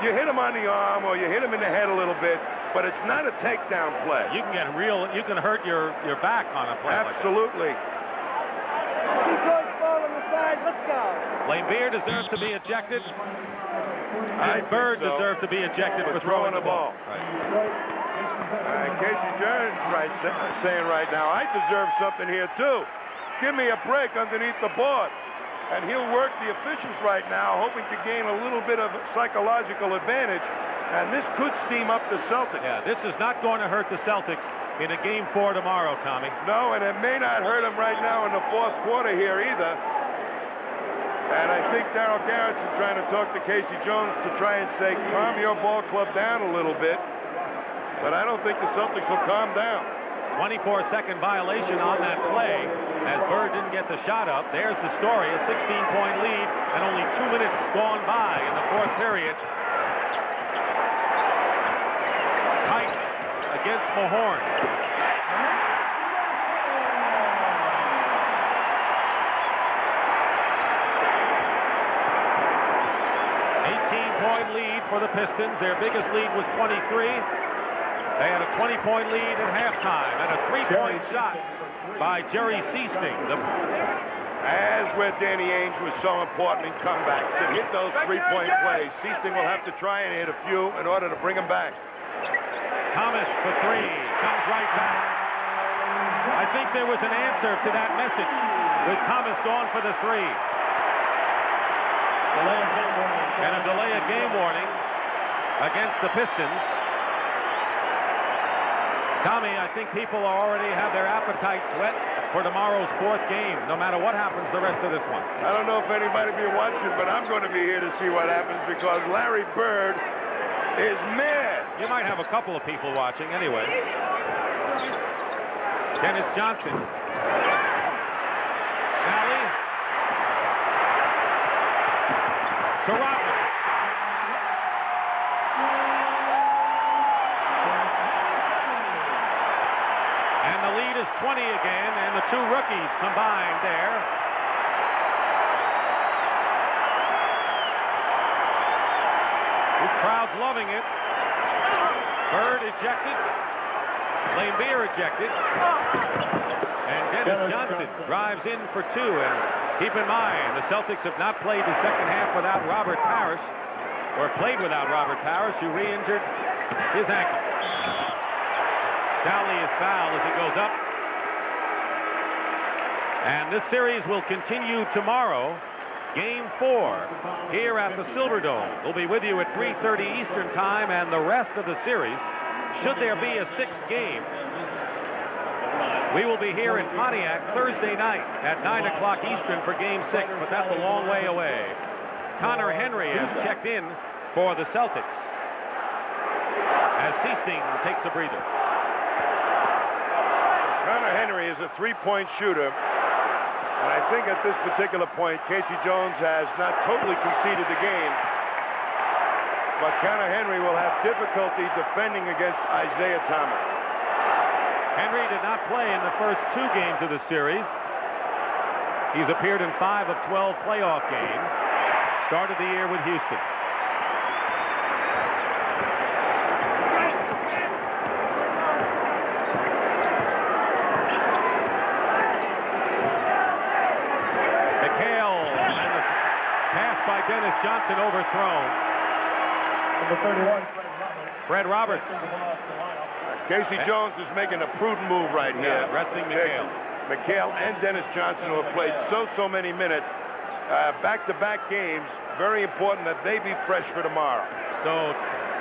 You hit him on the arm or you hit him in the head a little bit, but it's not a takedown play. You can hurt your back on a play. Absolutely. Let's go. Laimbeer deserved to be ejected. Bird so. deserved to be ejected for throwing the ball. Right. Casey Jones saying right now, I deserve something here too. Give me a break underneath the boards. And he'll work the officials right now, hoping to gain a little bit of psychological advantage. And this could steam up the Celtics. Yeah, this is not going to hurt the Celtics in a Game 4 tomorrow, Tommy. No, and it may not hurt them right now in the fourth quarter here either. And I think Darryl Garrettson trying to talk to Casey Jones to try and say, calm your ball club down a little bit. But I don't think the Celtics will calm down. 24-second violation on that play as Bird didn't get the shot up. There's the story, a 16-point lead and only 2 minutes gone by in the fourth period. Kite against Mahorn. Point lead for the Pistons. Their biggest lead was 23. They had a 20-point lead at halftime and a 3-point shot by Jerry Seasting. As where Danny Ainge was so important in comebacks, to hit those 3-point plays. Seasting will have to try and hit a few in order to bring him back. Thomas for 3, comes right back. I think there was an answer to that message with Thomas going for the 3. And a delay of game warning against the Pistons. Tommy, I think people already have their appetites whet for tomorrow's fourth game, no matter what happens the rest of this one. I don't know if anybody will be watching, but I'm going to be here to see what happens because Larry Bird is mad. You might have a couple of people watching anyway. Dennis Johnson. Sally. To Rodman. And the lead is 20 again, and the two rookies combined there. This crowd's loving it. Bird ejected. Laimbeer ejected. And Dennis Johnson drives in for 2. And keep in mind, the Celtics have not played the second half without Robert Parrish, or played without Robert Parrish, who re-injured his ankle. Sally is fouled as he goes up. And this series will continue tomorrow, Game 4, here at the Silverdome. We'll be with you at 3:30 Eastern Time, and the rest of the series, should there be a 6th game, we will be here in Pontiac Thursday night at 9 o'clock Eastern for Game 6, but that's a long way away. Connor Henry has checked in for the Celtics as Seasting takes a breather. Connor Henry is a 3-point shooter, and I think at this particular point, Casey Jones has not totally conceded the game, but Connor Henry will have difficulty defending against Isaiah Thomas. Henry did not play in the first 2 games of the series. He's appeared in 5 of 12 playoff games. Started the year with Houston. McHale, and the pass by Dennis Johnson overthrown. Number 31, Fred Roberts. Casey Jones is making a prudent move right here. Yeah, resting McHale. McHale and Dennis Johnson, who have played so many minutes, back-to-back games, very important that they be fresh for tomorrow. So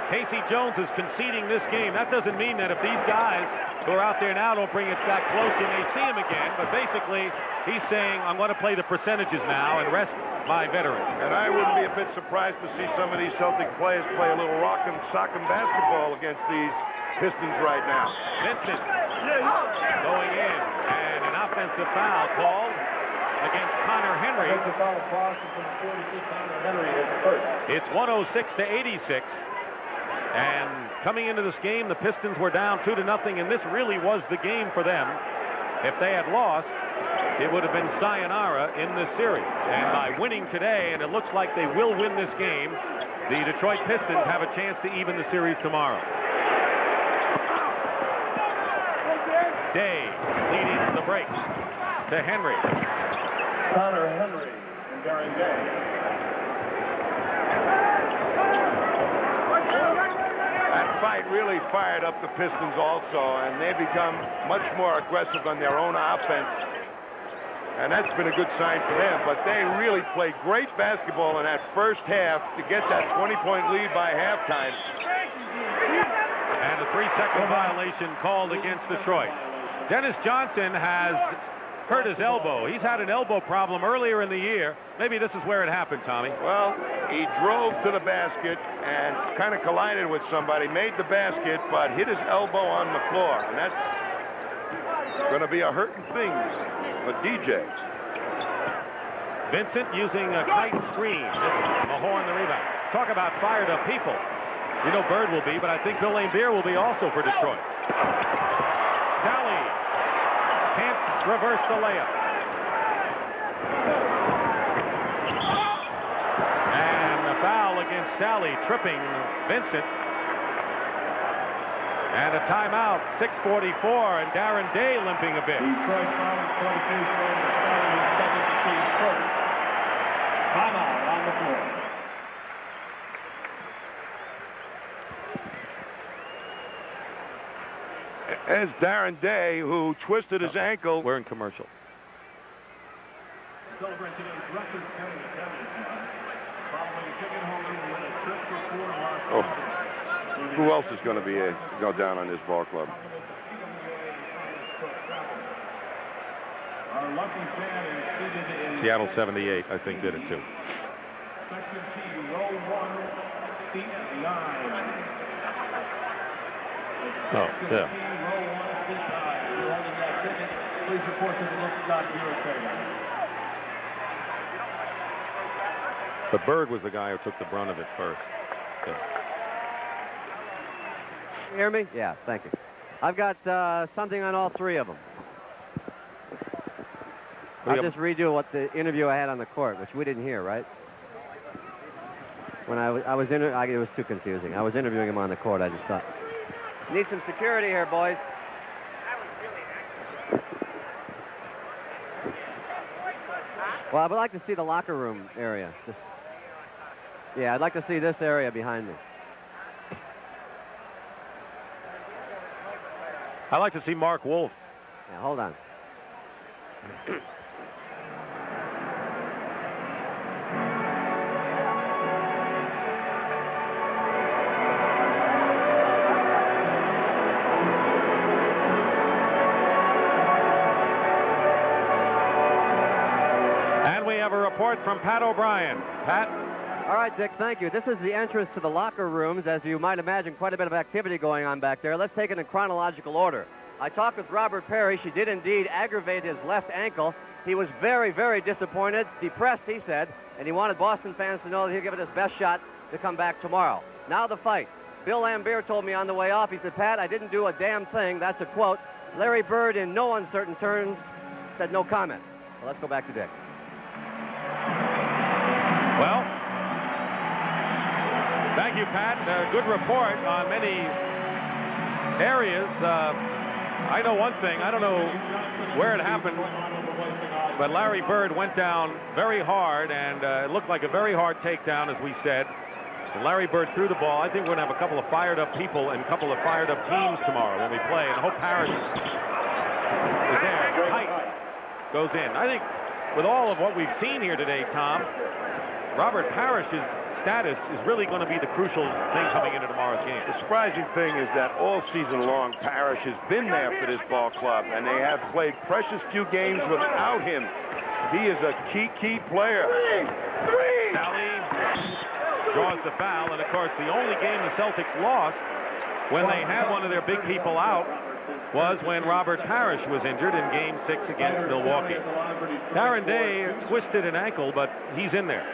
Casey Jones is conceding this game. That doesn't mean that if these guys who are out there now don't bring it back close, you may see him again, but basically he's saying, I'm going to play the percentages now and rest my veterans. And I wouldn't be a bit surprised to see some of these Celtic players play a little rock and sock and basketball against these Pistons right now. Vincent going in, and an offensive foul called against Connor Henry. Offensive foul of Boston from 42. Connor Henry is the first. It's 106 to 86. And coming into this game, the Pistons were down 2-0, and this really was the game for them. If they had lost, it would have been sayonara in this series. And by winning today, and it looks like they will win this game, the Detroit Pistons have a chance to even the series tomorrow. Day leading the break to Henry. Connor Henry and Darren Day. That fight really fired up the Pistons also, and they become much more aggressive on their own offense. And that's been a good sign for them, but they really played great basketball in that first half to get that 20-point lead by halftime. And a 3-second violation called against Detroit. Dennis Johnson has hurt his elbow. He's had an elbow problem earlier in the year. Maybe this is where it happened, Tommy. Well, he drove to the basket and kind of collided with somebody, made the basket, but hit his elbow on the floor. And that's going to be a hurting thing for DJ. Vincent using a tight screen. Mahorn the rebound. Talk about fired up people. You know Bird will be, but I think Bill Laimbeer will be also for Detroit. Sally can't reverse the layup. And a foul against Sally, tripping Vincent. And a timeout, 6:44, and Darren Day limping a bit. Detroit fouling 42, showing the Sally is second to team first. Timeout on the floor. As Darren Day, who twisted his ankle. We're in commercial. Celebrate today's record-setting attendance mark. Following a ticket holder who win a trip to Fort Lauderdale. Who else is going to be go down on this ball club? Our lucky fan is seated in Seattle 78, I think, did it too. Section T, row 1, seat 9. Oh, yeah. Row 1, seat 9. If you're holding that ticket, please report to the book stop irritating. But Bird was the guy who took the brunt of it first. Yeah. You hear me? Yeah, thank you. I've got something on all three of them. I'll just redo what the interview I had on the court, which we didn't hear, right? When it was too confusing. I was interviewing him on the court. I just thought, need some security here, boys. Well, I would like to see the locker room area. Yeah, I'd like to see this area behind me. I'd like to see Mark Wolf. Yeah, hold on. And we have a report from Pat O'Brien. Pat? All right, Dick, thank you. This is the entrance to the locker rooms. As you might imagine, quite a bit of activity going on back there. Let's take it in chronological order. I talked with Robert Perry. She did indeed aggravate his left ankle. He was very, very disappointed, depressed, he said, and he wanted Boston fans to know that he'll give it his best shot to come back tomorrow. Now the fight. Bill Laimbeer told me on the way off, he said, Pat, I didn't do a damn thing. That's a quote. Larry Bird, in no uncertain terms, said no comment. Well, let's go back to Dick. Well, thank you, Pat. Good report on many areas. I know one thing. I don't know where it happened, but Larry Bird went down very hard, and it looked like a very hard takedown, as we said. And Larry Bird threw the ball. I think we're going to have a couple of fired-up people and a couple of fired-up teams tomorrow when we play. And Hope Parrish is there. Tight goes in. I think with all of what we've seen here today, Tom, Robert Parrish's status is really going to be the crucial thing coming into tomorrow's game. The surprising thing is that all season long, Parrish has been there for this ball club, and they have played precious few games without him. He is a key player. Three! Sally draws the foul, and of course the only game the Celtics lost when they had one of their big people out was when Robert Parrish was injured in Game 6 against Milwaukee. Darren Day twisted an ankle, but he's in there.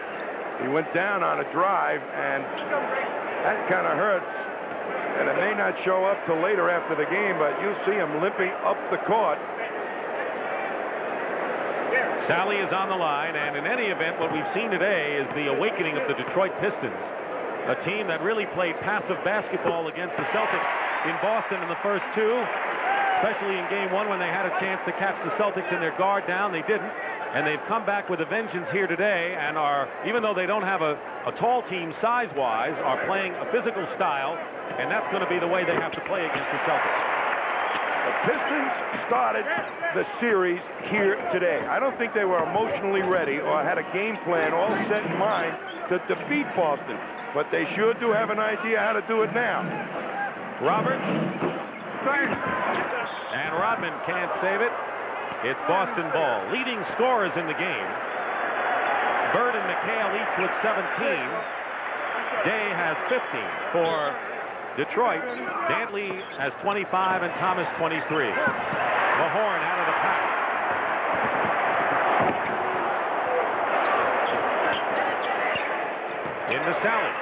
He went down on a drive, and that kind of hurts. And it may not show up till later after the game, but you see him limping up the court. Sally is on the line, and in any event, what we've seen today is the awakening of the Detroit Pistons, a team that really played passive basketball against the Celtics in Boston in the first two, especially in Game 1 when they had a chance to catch the Celtics in their guard down. They didn't, and they've come back with a vengeance here today and are, even though they don't have a tall team size-wise, are playing a physical style, and that's going to be the way they have to play against the Celtics. The Pistons started the series here today. I don't think they were emotionally ready or had a game plan all set in mind to defeat Boston, but they sure do have an idea how to do it now. Roberts. And Rodman can't save it. It's Boston ball. Leading scorers in the game. Bird and McHale each with 17. Day has 15 for Detroit. Dantley has 25 and Thomas 23. Mahorn out of the pack. Into Sally.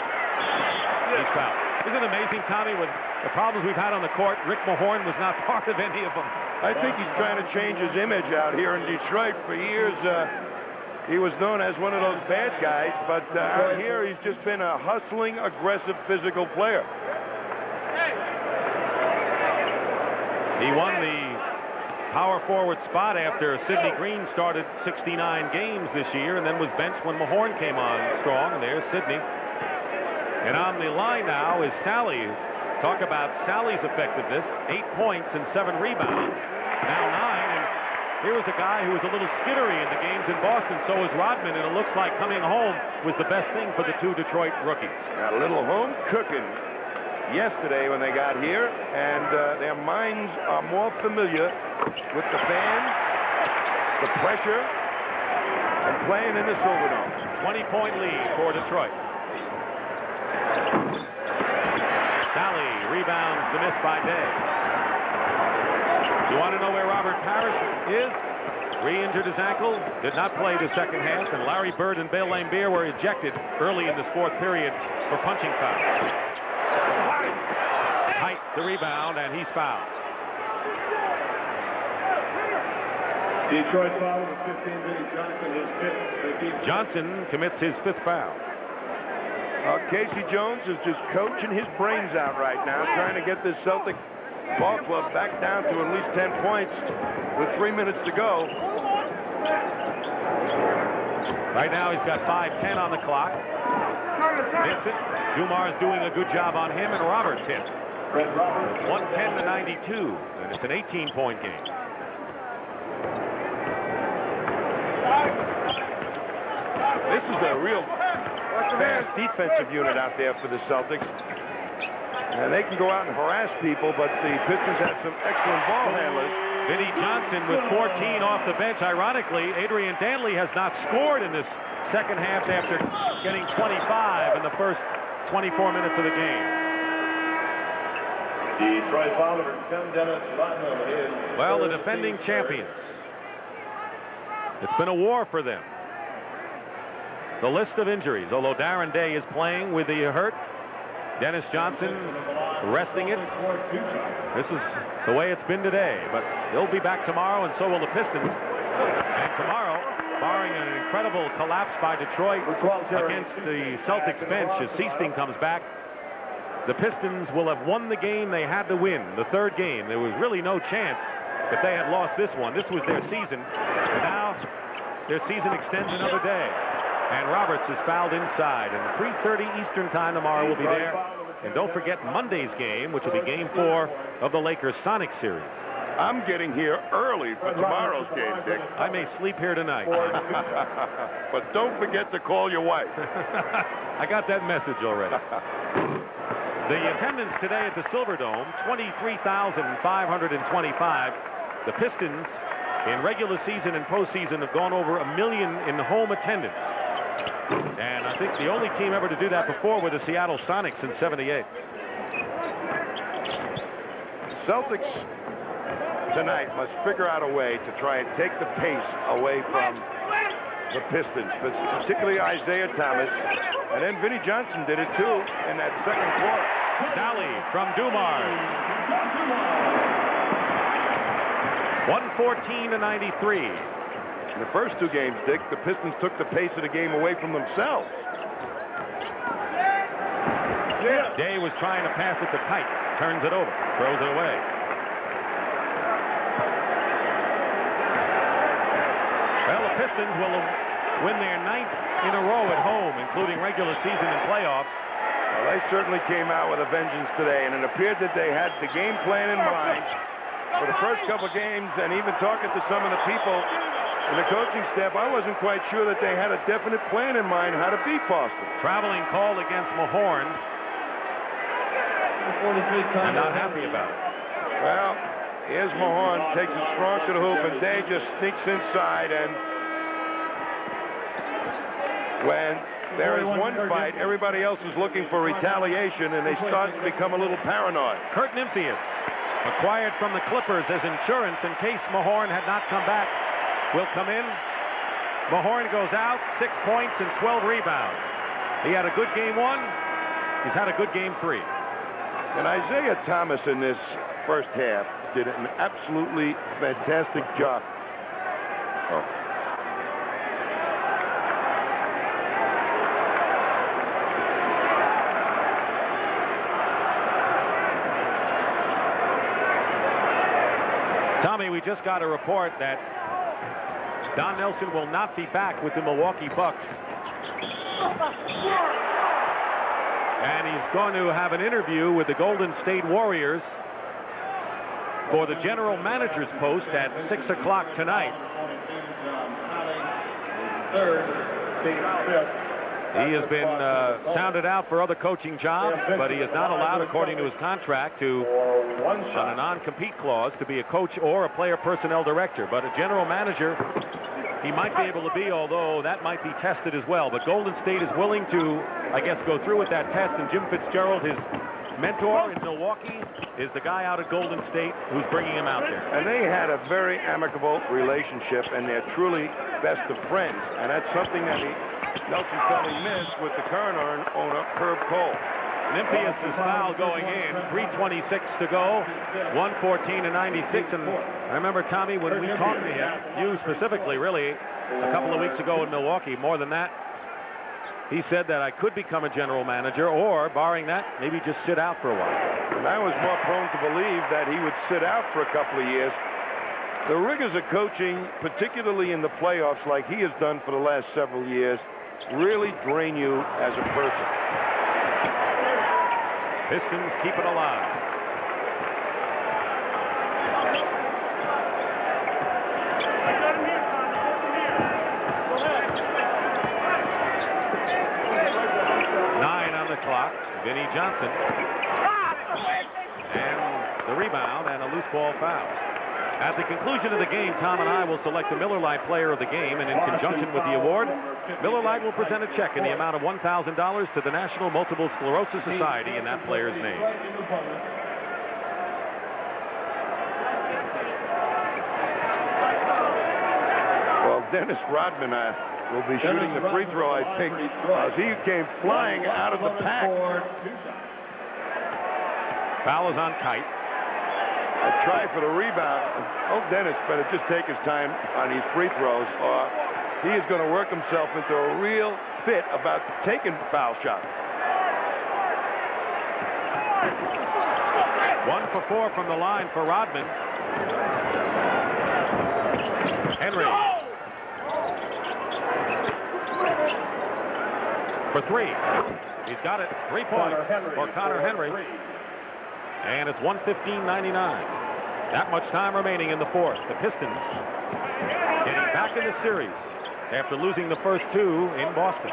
He's fouled. Isn't it amazing, Tommy, with the problems we've had on the court, Rick Mahorn was not part of any of them. I think he's trying to change his image out here in Detroit. For years, he was known as one of those bad guys, but out here he's just been a hustling, aggressive, physical player. He won the power forward spot after Sidney Green started 69 games this year and then was benched when Mahorn came on strong. And there's Sidney. And on the line now is Sally. Talk about Sally's effectiveness. 8 points and 7 rebounds. Now 9. And here was a guy who was a little skittery in the games in Boston. So is Rodman. And it looks like coming home was the best thing for the two Detroit rookies. Got a little home cooking yesterday when they got here. And their minds are more familiar with the fans, the pressure, and playing in the Silverdome. 20-point lead for Detroit. Sally rebounds the miss by Day. You want to know where Robert Parrish is? Re-injured his ankle, did not play the second half, and Larry Bird and Bill Laimbeer were ejected early in this fourth period for punching foul. Height the rebound, and he's fouled. Detroit foul with 15 minutes. Johnson, his fifth. Johnson commits his 5th foul. Casey Jones is just coaching his brains out right now, trying to get this Celtic ball club back down to at least 10 points with 3 minutes to go. Right now he's got 5:10 on the clock. Hits it. Dumar's doing a good job on him, and Roberts hits. It's 110-92, and it's an 18-point game. This is a real fast defensive unit out there for the Celtics. And they can go out and harass people, but the Pistons have some excellent ball handlers. Vinnie Johnson with 14 off the bench. Ironically, Adrian Dantley has not scored in this second half after getting 25 in the first 24 minutes of the game. Detroit foul number 10, Dennis Rodman is. Well, the defending champions. It's been a war for them. The list of injuries, although Darren Day is playing with the hurt, Dennis Johnson resting it. This is the way it's been today, but he'll be back tomorrow, and so will the Pistons. And tomorrow, barring an incredible collapse by Detroit against the Celtics bench as Seasting comes back, the Pistons will have won the game they had to win, the third game. There was really no chance if they had lost this one. This was their season, and now their season extends another day. And Roberts is fouled inside, and 3:30 Eastern time tomorrow will be there. And don't forget Monday's game, which will be Game 4 of the Lakers-Sonics series. I'm getting here early for tomorrow's game, Dick. I may sleep here tonight. But don't forget to call your wife. I got that message already. The attendance today at the Silverdome, 23,525. The Pistons, in regular season and postseason, have gone over 1 million in home attendance. And I think the only team ever to do that before were the Seattle Sonics in '78. Celtics tonight must figure out a way to try and take the pace away from the Pistons, but particularly Isaiah Thomas. And then Vinnie Johnson did it too in that second quarter. Sally from Dumars. 114-93. In the first two games, Dick, the Pistons took the pace of the game away from themselves. Day was trying to pass it to Kite. Turns it over. Throws it away. Well, the Pistons will win their 9th in a row at home, including regular season and playoffs. Well, they certainly came out with a vengeance today, and it appeared that they had the game plan in mind for the first couple games. And even talking to some of the people in the coaching staff, I wasn't quite sure that they had a definite plan in mind how to beat Boston. Traveling call against Mahorn. I'm not happy about it. Well, here's Mahorn, takes it strong to the hoop, and Day just sneaks inside. And when there is one fight, everybody else is looking for retaliation, and they start to become a little paranoid. Kurt Nymphius, acquired from the Clippers as insurance in case Mahorn had not come back, will come in. Mahorn goes out, 6 points and 12 rebounds. He had a good game 1. He's had a good game 3. And Isaiah Thomas in this first half did an absolutely fantastic job. Oh. Tommy, we just got a report that Don Nelson will not be back with the Milwaukee Bucks. And he's going to have an interview with the Golden State Warriors for the general manager's post at 6 o'clock tonight. He has been sounded out for other coaching jobs, but he is not allowed, according to his contract, to, on a non-compete clause, to be a coach or a player personnel director. But a general manager, he might be able to be, although that might be tested as well. But Golden State is willing to, I guess, go through with that test. And Jim Fitzgerald, his mentor in Milwaukee, is the guy out at Golden State who's bringing him out there. And they had a very amicable relationship, and they're truly best of friends. And that's something that Nelson felt he missed with the current owner, Herb Cole. Nymphius' foul going in, 3:26 to go, 114-96. And I remember, Tommy, when we talked to him, you specifically, really, a couple of weeks ago in Milwaukee, more than that, he said that I could become a general manager, or, barring that, maybe just sit out for a while. And I was more prone to believe that he would sit out for a couple of years. The rigors of coaching, particularly in the playoffs, like he has done for the last several years, really drain you as a person. Pistons keep it alive. Nine on the clock. Vinnie Johnson. And the rebound and a loose ball foul. At the conclusion of the game, Tom and I will select the Miller Lite Player of the Game, and in conjunction with the award, Miller Lite will present a check in the amount of $1,000 to the National Multiple Sclerosis Society in that player's name. Well, Dennis Rodman will be shooting the free throw, I think, as he came flying out of the pack. Foul is on Kite. A try for the rebound. Oh, Dennis better just take his time on these free throws, or he is going to work himself into a real fit about taking foul shots. 1 for 4 from the line for Rodman. Henry. For 3. He's got it. 3 points for Connor Henry. And it's 115-99. That much time remaining in the fourth. The Pistons getting back in the series after losing the first 2 in Boston.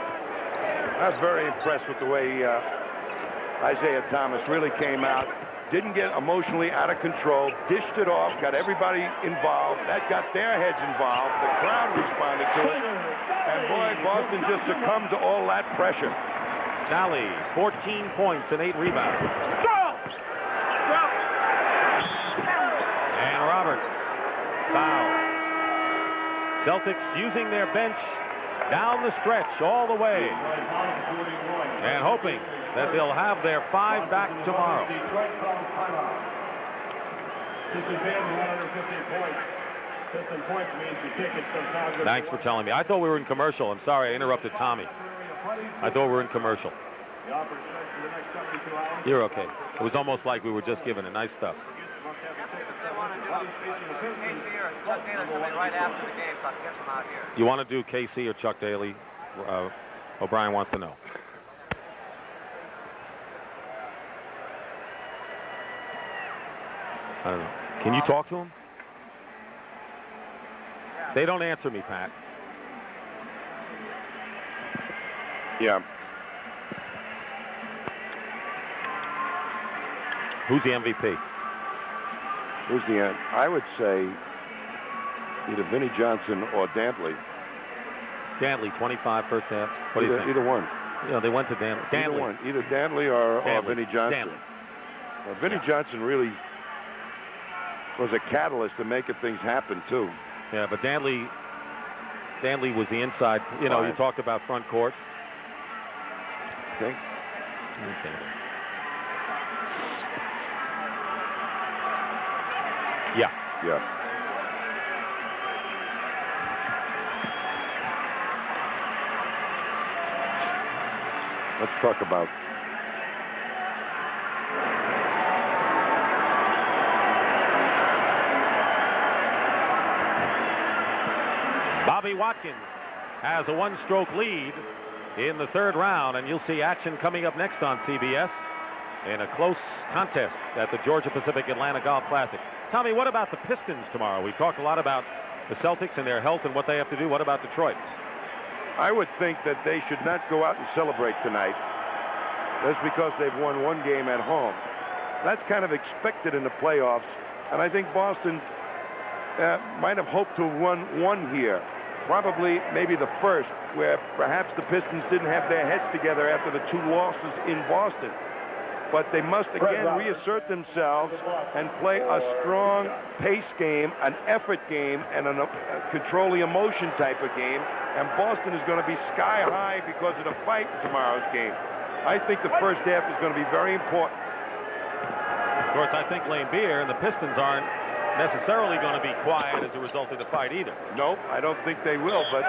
I'm very impressed with the way Isaiah Thomas really came out. Didn't get emotionally out of control. Dished it off. Got everybody involved. That got their heads involved. The crowd responded to it. And boy, Boston just succumbed to all that pressure. Sally, 14 points and 8 rebounds. Celtics using their bench down the stretch all the way and hoping that they'll have their 5 back tomorrow. Thanks for telling me. I thought we were in commercial. I'm sorry I interrupted Tommy. I thought we were in commercial. You're okay. It was almost like we were just giving it. Nice stuff. You want to do KC or Chuck Daly? O'Brien wants to know. I don't know. Can you talk to him? They don't answer me, Pat. Yeah. Who's the MVP? Who's the end? I would say either Vinnie Johnson or Dantley. Dantley, 25 first half. What do you think? Either one. Yeah, they went to Dantley. Either one. Either Dantley or Vinnie Johnson. Vinnie Johnson really was a catalyst to making things happen, too. Yeah, but Dantley was the inside. You know, you talked about front court. Okay. Yeah. Yeah. Let's talk about Bobby Watkins has a 1-stroke lead in the 3rd round, and you'll see action coming up next on CBS in a close contest at the Georgia Pacific Atlanta Golf Classic. Tommy, what about the Pistons tomorrow? We talked a lot about the Celtics and their health and what they have to do. What about Detroit? I would think that they should not go out and celebrate tonight just because they've won 1 game at home. That's kind of expected in the playoffs, and I think Boston might have hoped to have won 1 here. Probably maybe the first, where perhaps the Pistons didn't have their heads together after the 2 losses in Boston. But they must again reassert themselves and play a strong pace game, an effort game, and a control the emotion type of game. And Boston is going to be sky high because of the fight in tomorrow's game. I think the first half is going to be very important. Of course, I think Laimbeer and the Pistons aren't necessarily going to be quiet as a result of the fight either. Nope, I don't think they will, but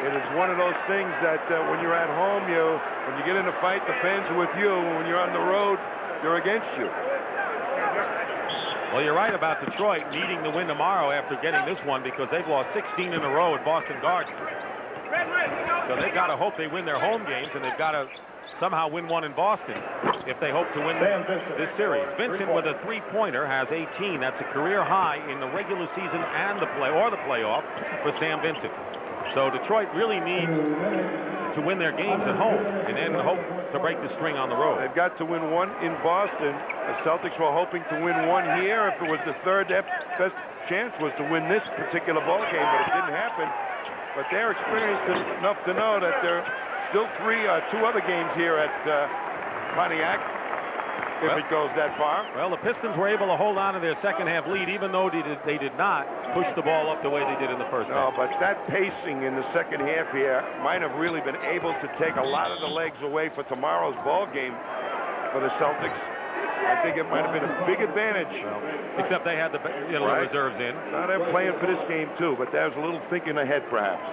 it is one of those things that when you're at home, when you get in a fight, the fans are with you. When you're on the road, they're against you. Well, you're right about Detroit needing the win tomorrow after getting this one because they've lost 16 in a row at Boston Garden. So they've got to hope they win their home games, and they've got to somehow win 1 in Boston if they hope to win this series. Vincent with a 3-pointer has 18. That's a career high in the regular season and the playoff for Sam Vincent. So Detroit really needs to win their games at home and then hope to break the string on the road. They've got to win 1 in Boston. The Celtics were hoping to win 1 here. If it was the 3rd, their best chance was to win this particular ball game, but it didn't happen. But they're experienced enough to know that there are still 2 other games here at Pontiac, if it goes that far. Well, the Pistons were able to hold on to their second half lead, even though they did not push the ball up the way they did in the first half. No, but that pacing in the second half here might have really been able to take a lot of the legs away for tomorrow's ball game for the Celtics. I think it might have been a big advantage. Well, except they had the reserves in. Now they're playing for this game too, but there's a little thinking ahead perhaps.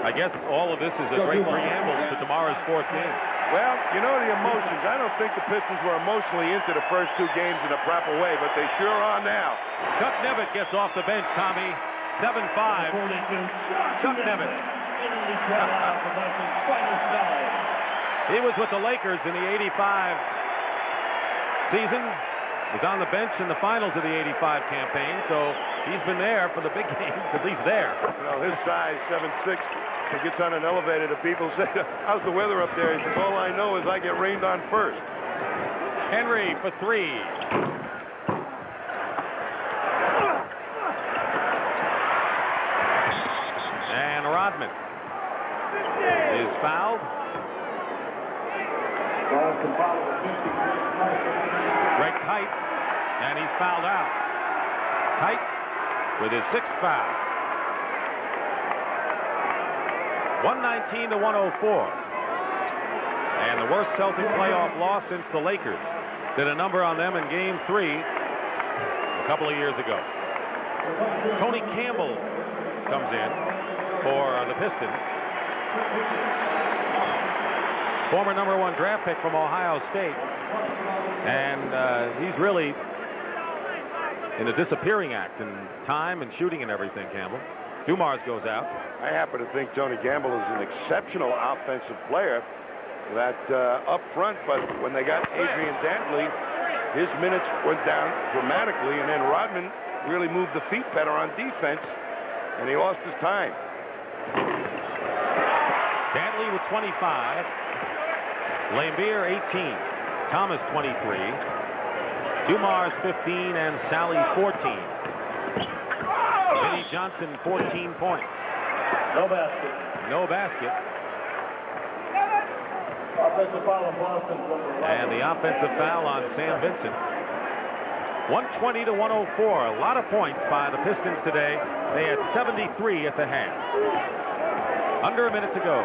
I guess all of this is a great preamble to tomorrow's 4th game. Well, you know the emotions. I don't think the Pistons were emotionally into the first 2 games in a proper way, but they sure are now. Chuck Nevitt gets off the bench, Tommy. 7-5. Chuck Nevitt. He was with the Lakers in the 85 season. Was on the bench in the finals of the 85 campaign, so he's been there for the big games, at least there. You know, his size, 7'6", he gets on an elevator to people say, how's the weather up there? He says, all I know is I get rained on first. Henry for 3. And Rodman is fouled. Greg Kite, and he's fouled out. Kite with his 6th foul. 119 to 104. And the worst Celtic playoff loss since the Lakers did a number on them in Game 3 a couple of years ago. Tony Campbell comes in for the Pistons. Former #1 draft pick from Ohio State. And he's really in a disappearing act in time and shooting and everything, Campbell. Dumars goes out. I happen to think Tony Campbell is an exceptional offensive player that up front, but when they got Adrian Dantley, his minutes went down dramatically, and then Rodman really moved the feet better on defense, and he lost his time. Dantley with 25. Laimbeer 18. Thomas 23. Dumars 15 and Sally 14. Vinnie Johnson 14 points. No basket. No basket. Offensive foul on Boston. And the offensive foul on Sam Vincent. 120 to 104. A lot of points by the Pistons today. They had 73 at the half. Under a minute to go.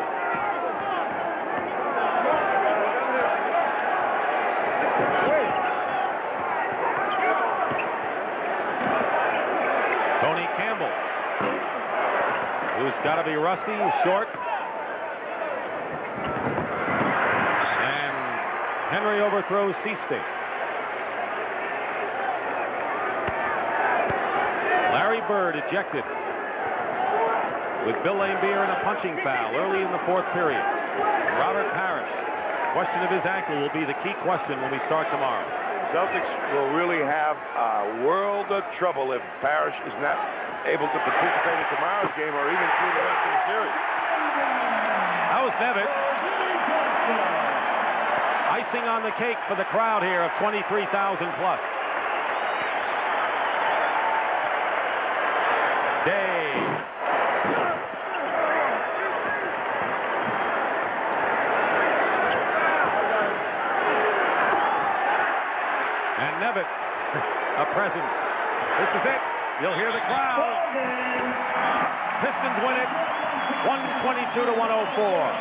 Tony Campbell, who's got to be rusty, he's short. And Henry overthrows Seasting. Larry Bird ejected with Bill Laimbeer in a punching foul early in the 4th period. Robert Parrish, question of his ankle will be the key question when we start tomorrow. Celtics will really have a world of trouble if Parrish is not able to participate in tomorrow's game or even through the rest of the series. That was Nevitt. Icing on the cake for the crowd here of 23,000 plus. Day. And Nevitt, a presence. This is it. You'll hear the crowd. Pistons win it, 122 to 104.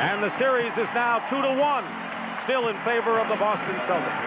And the series is now 2-1, still in favor of the Boston Celtics.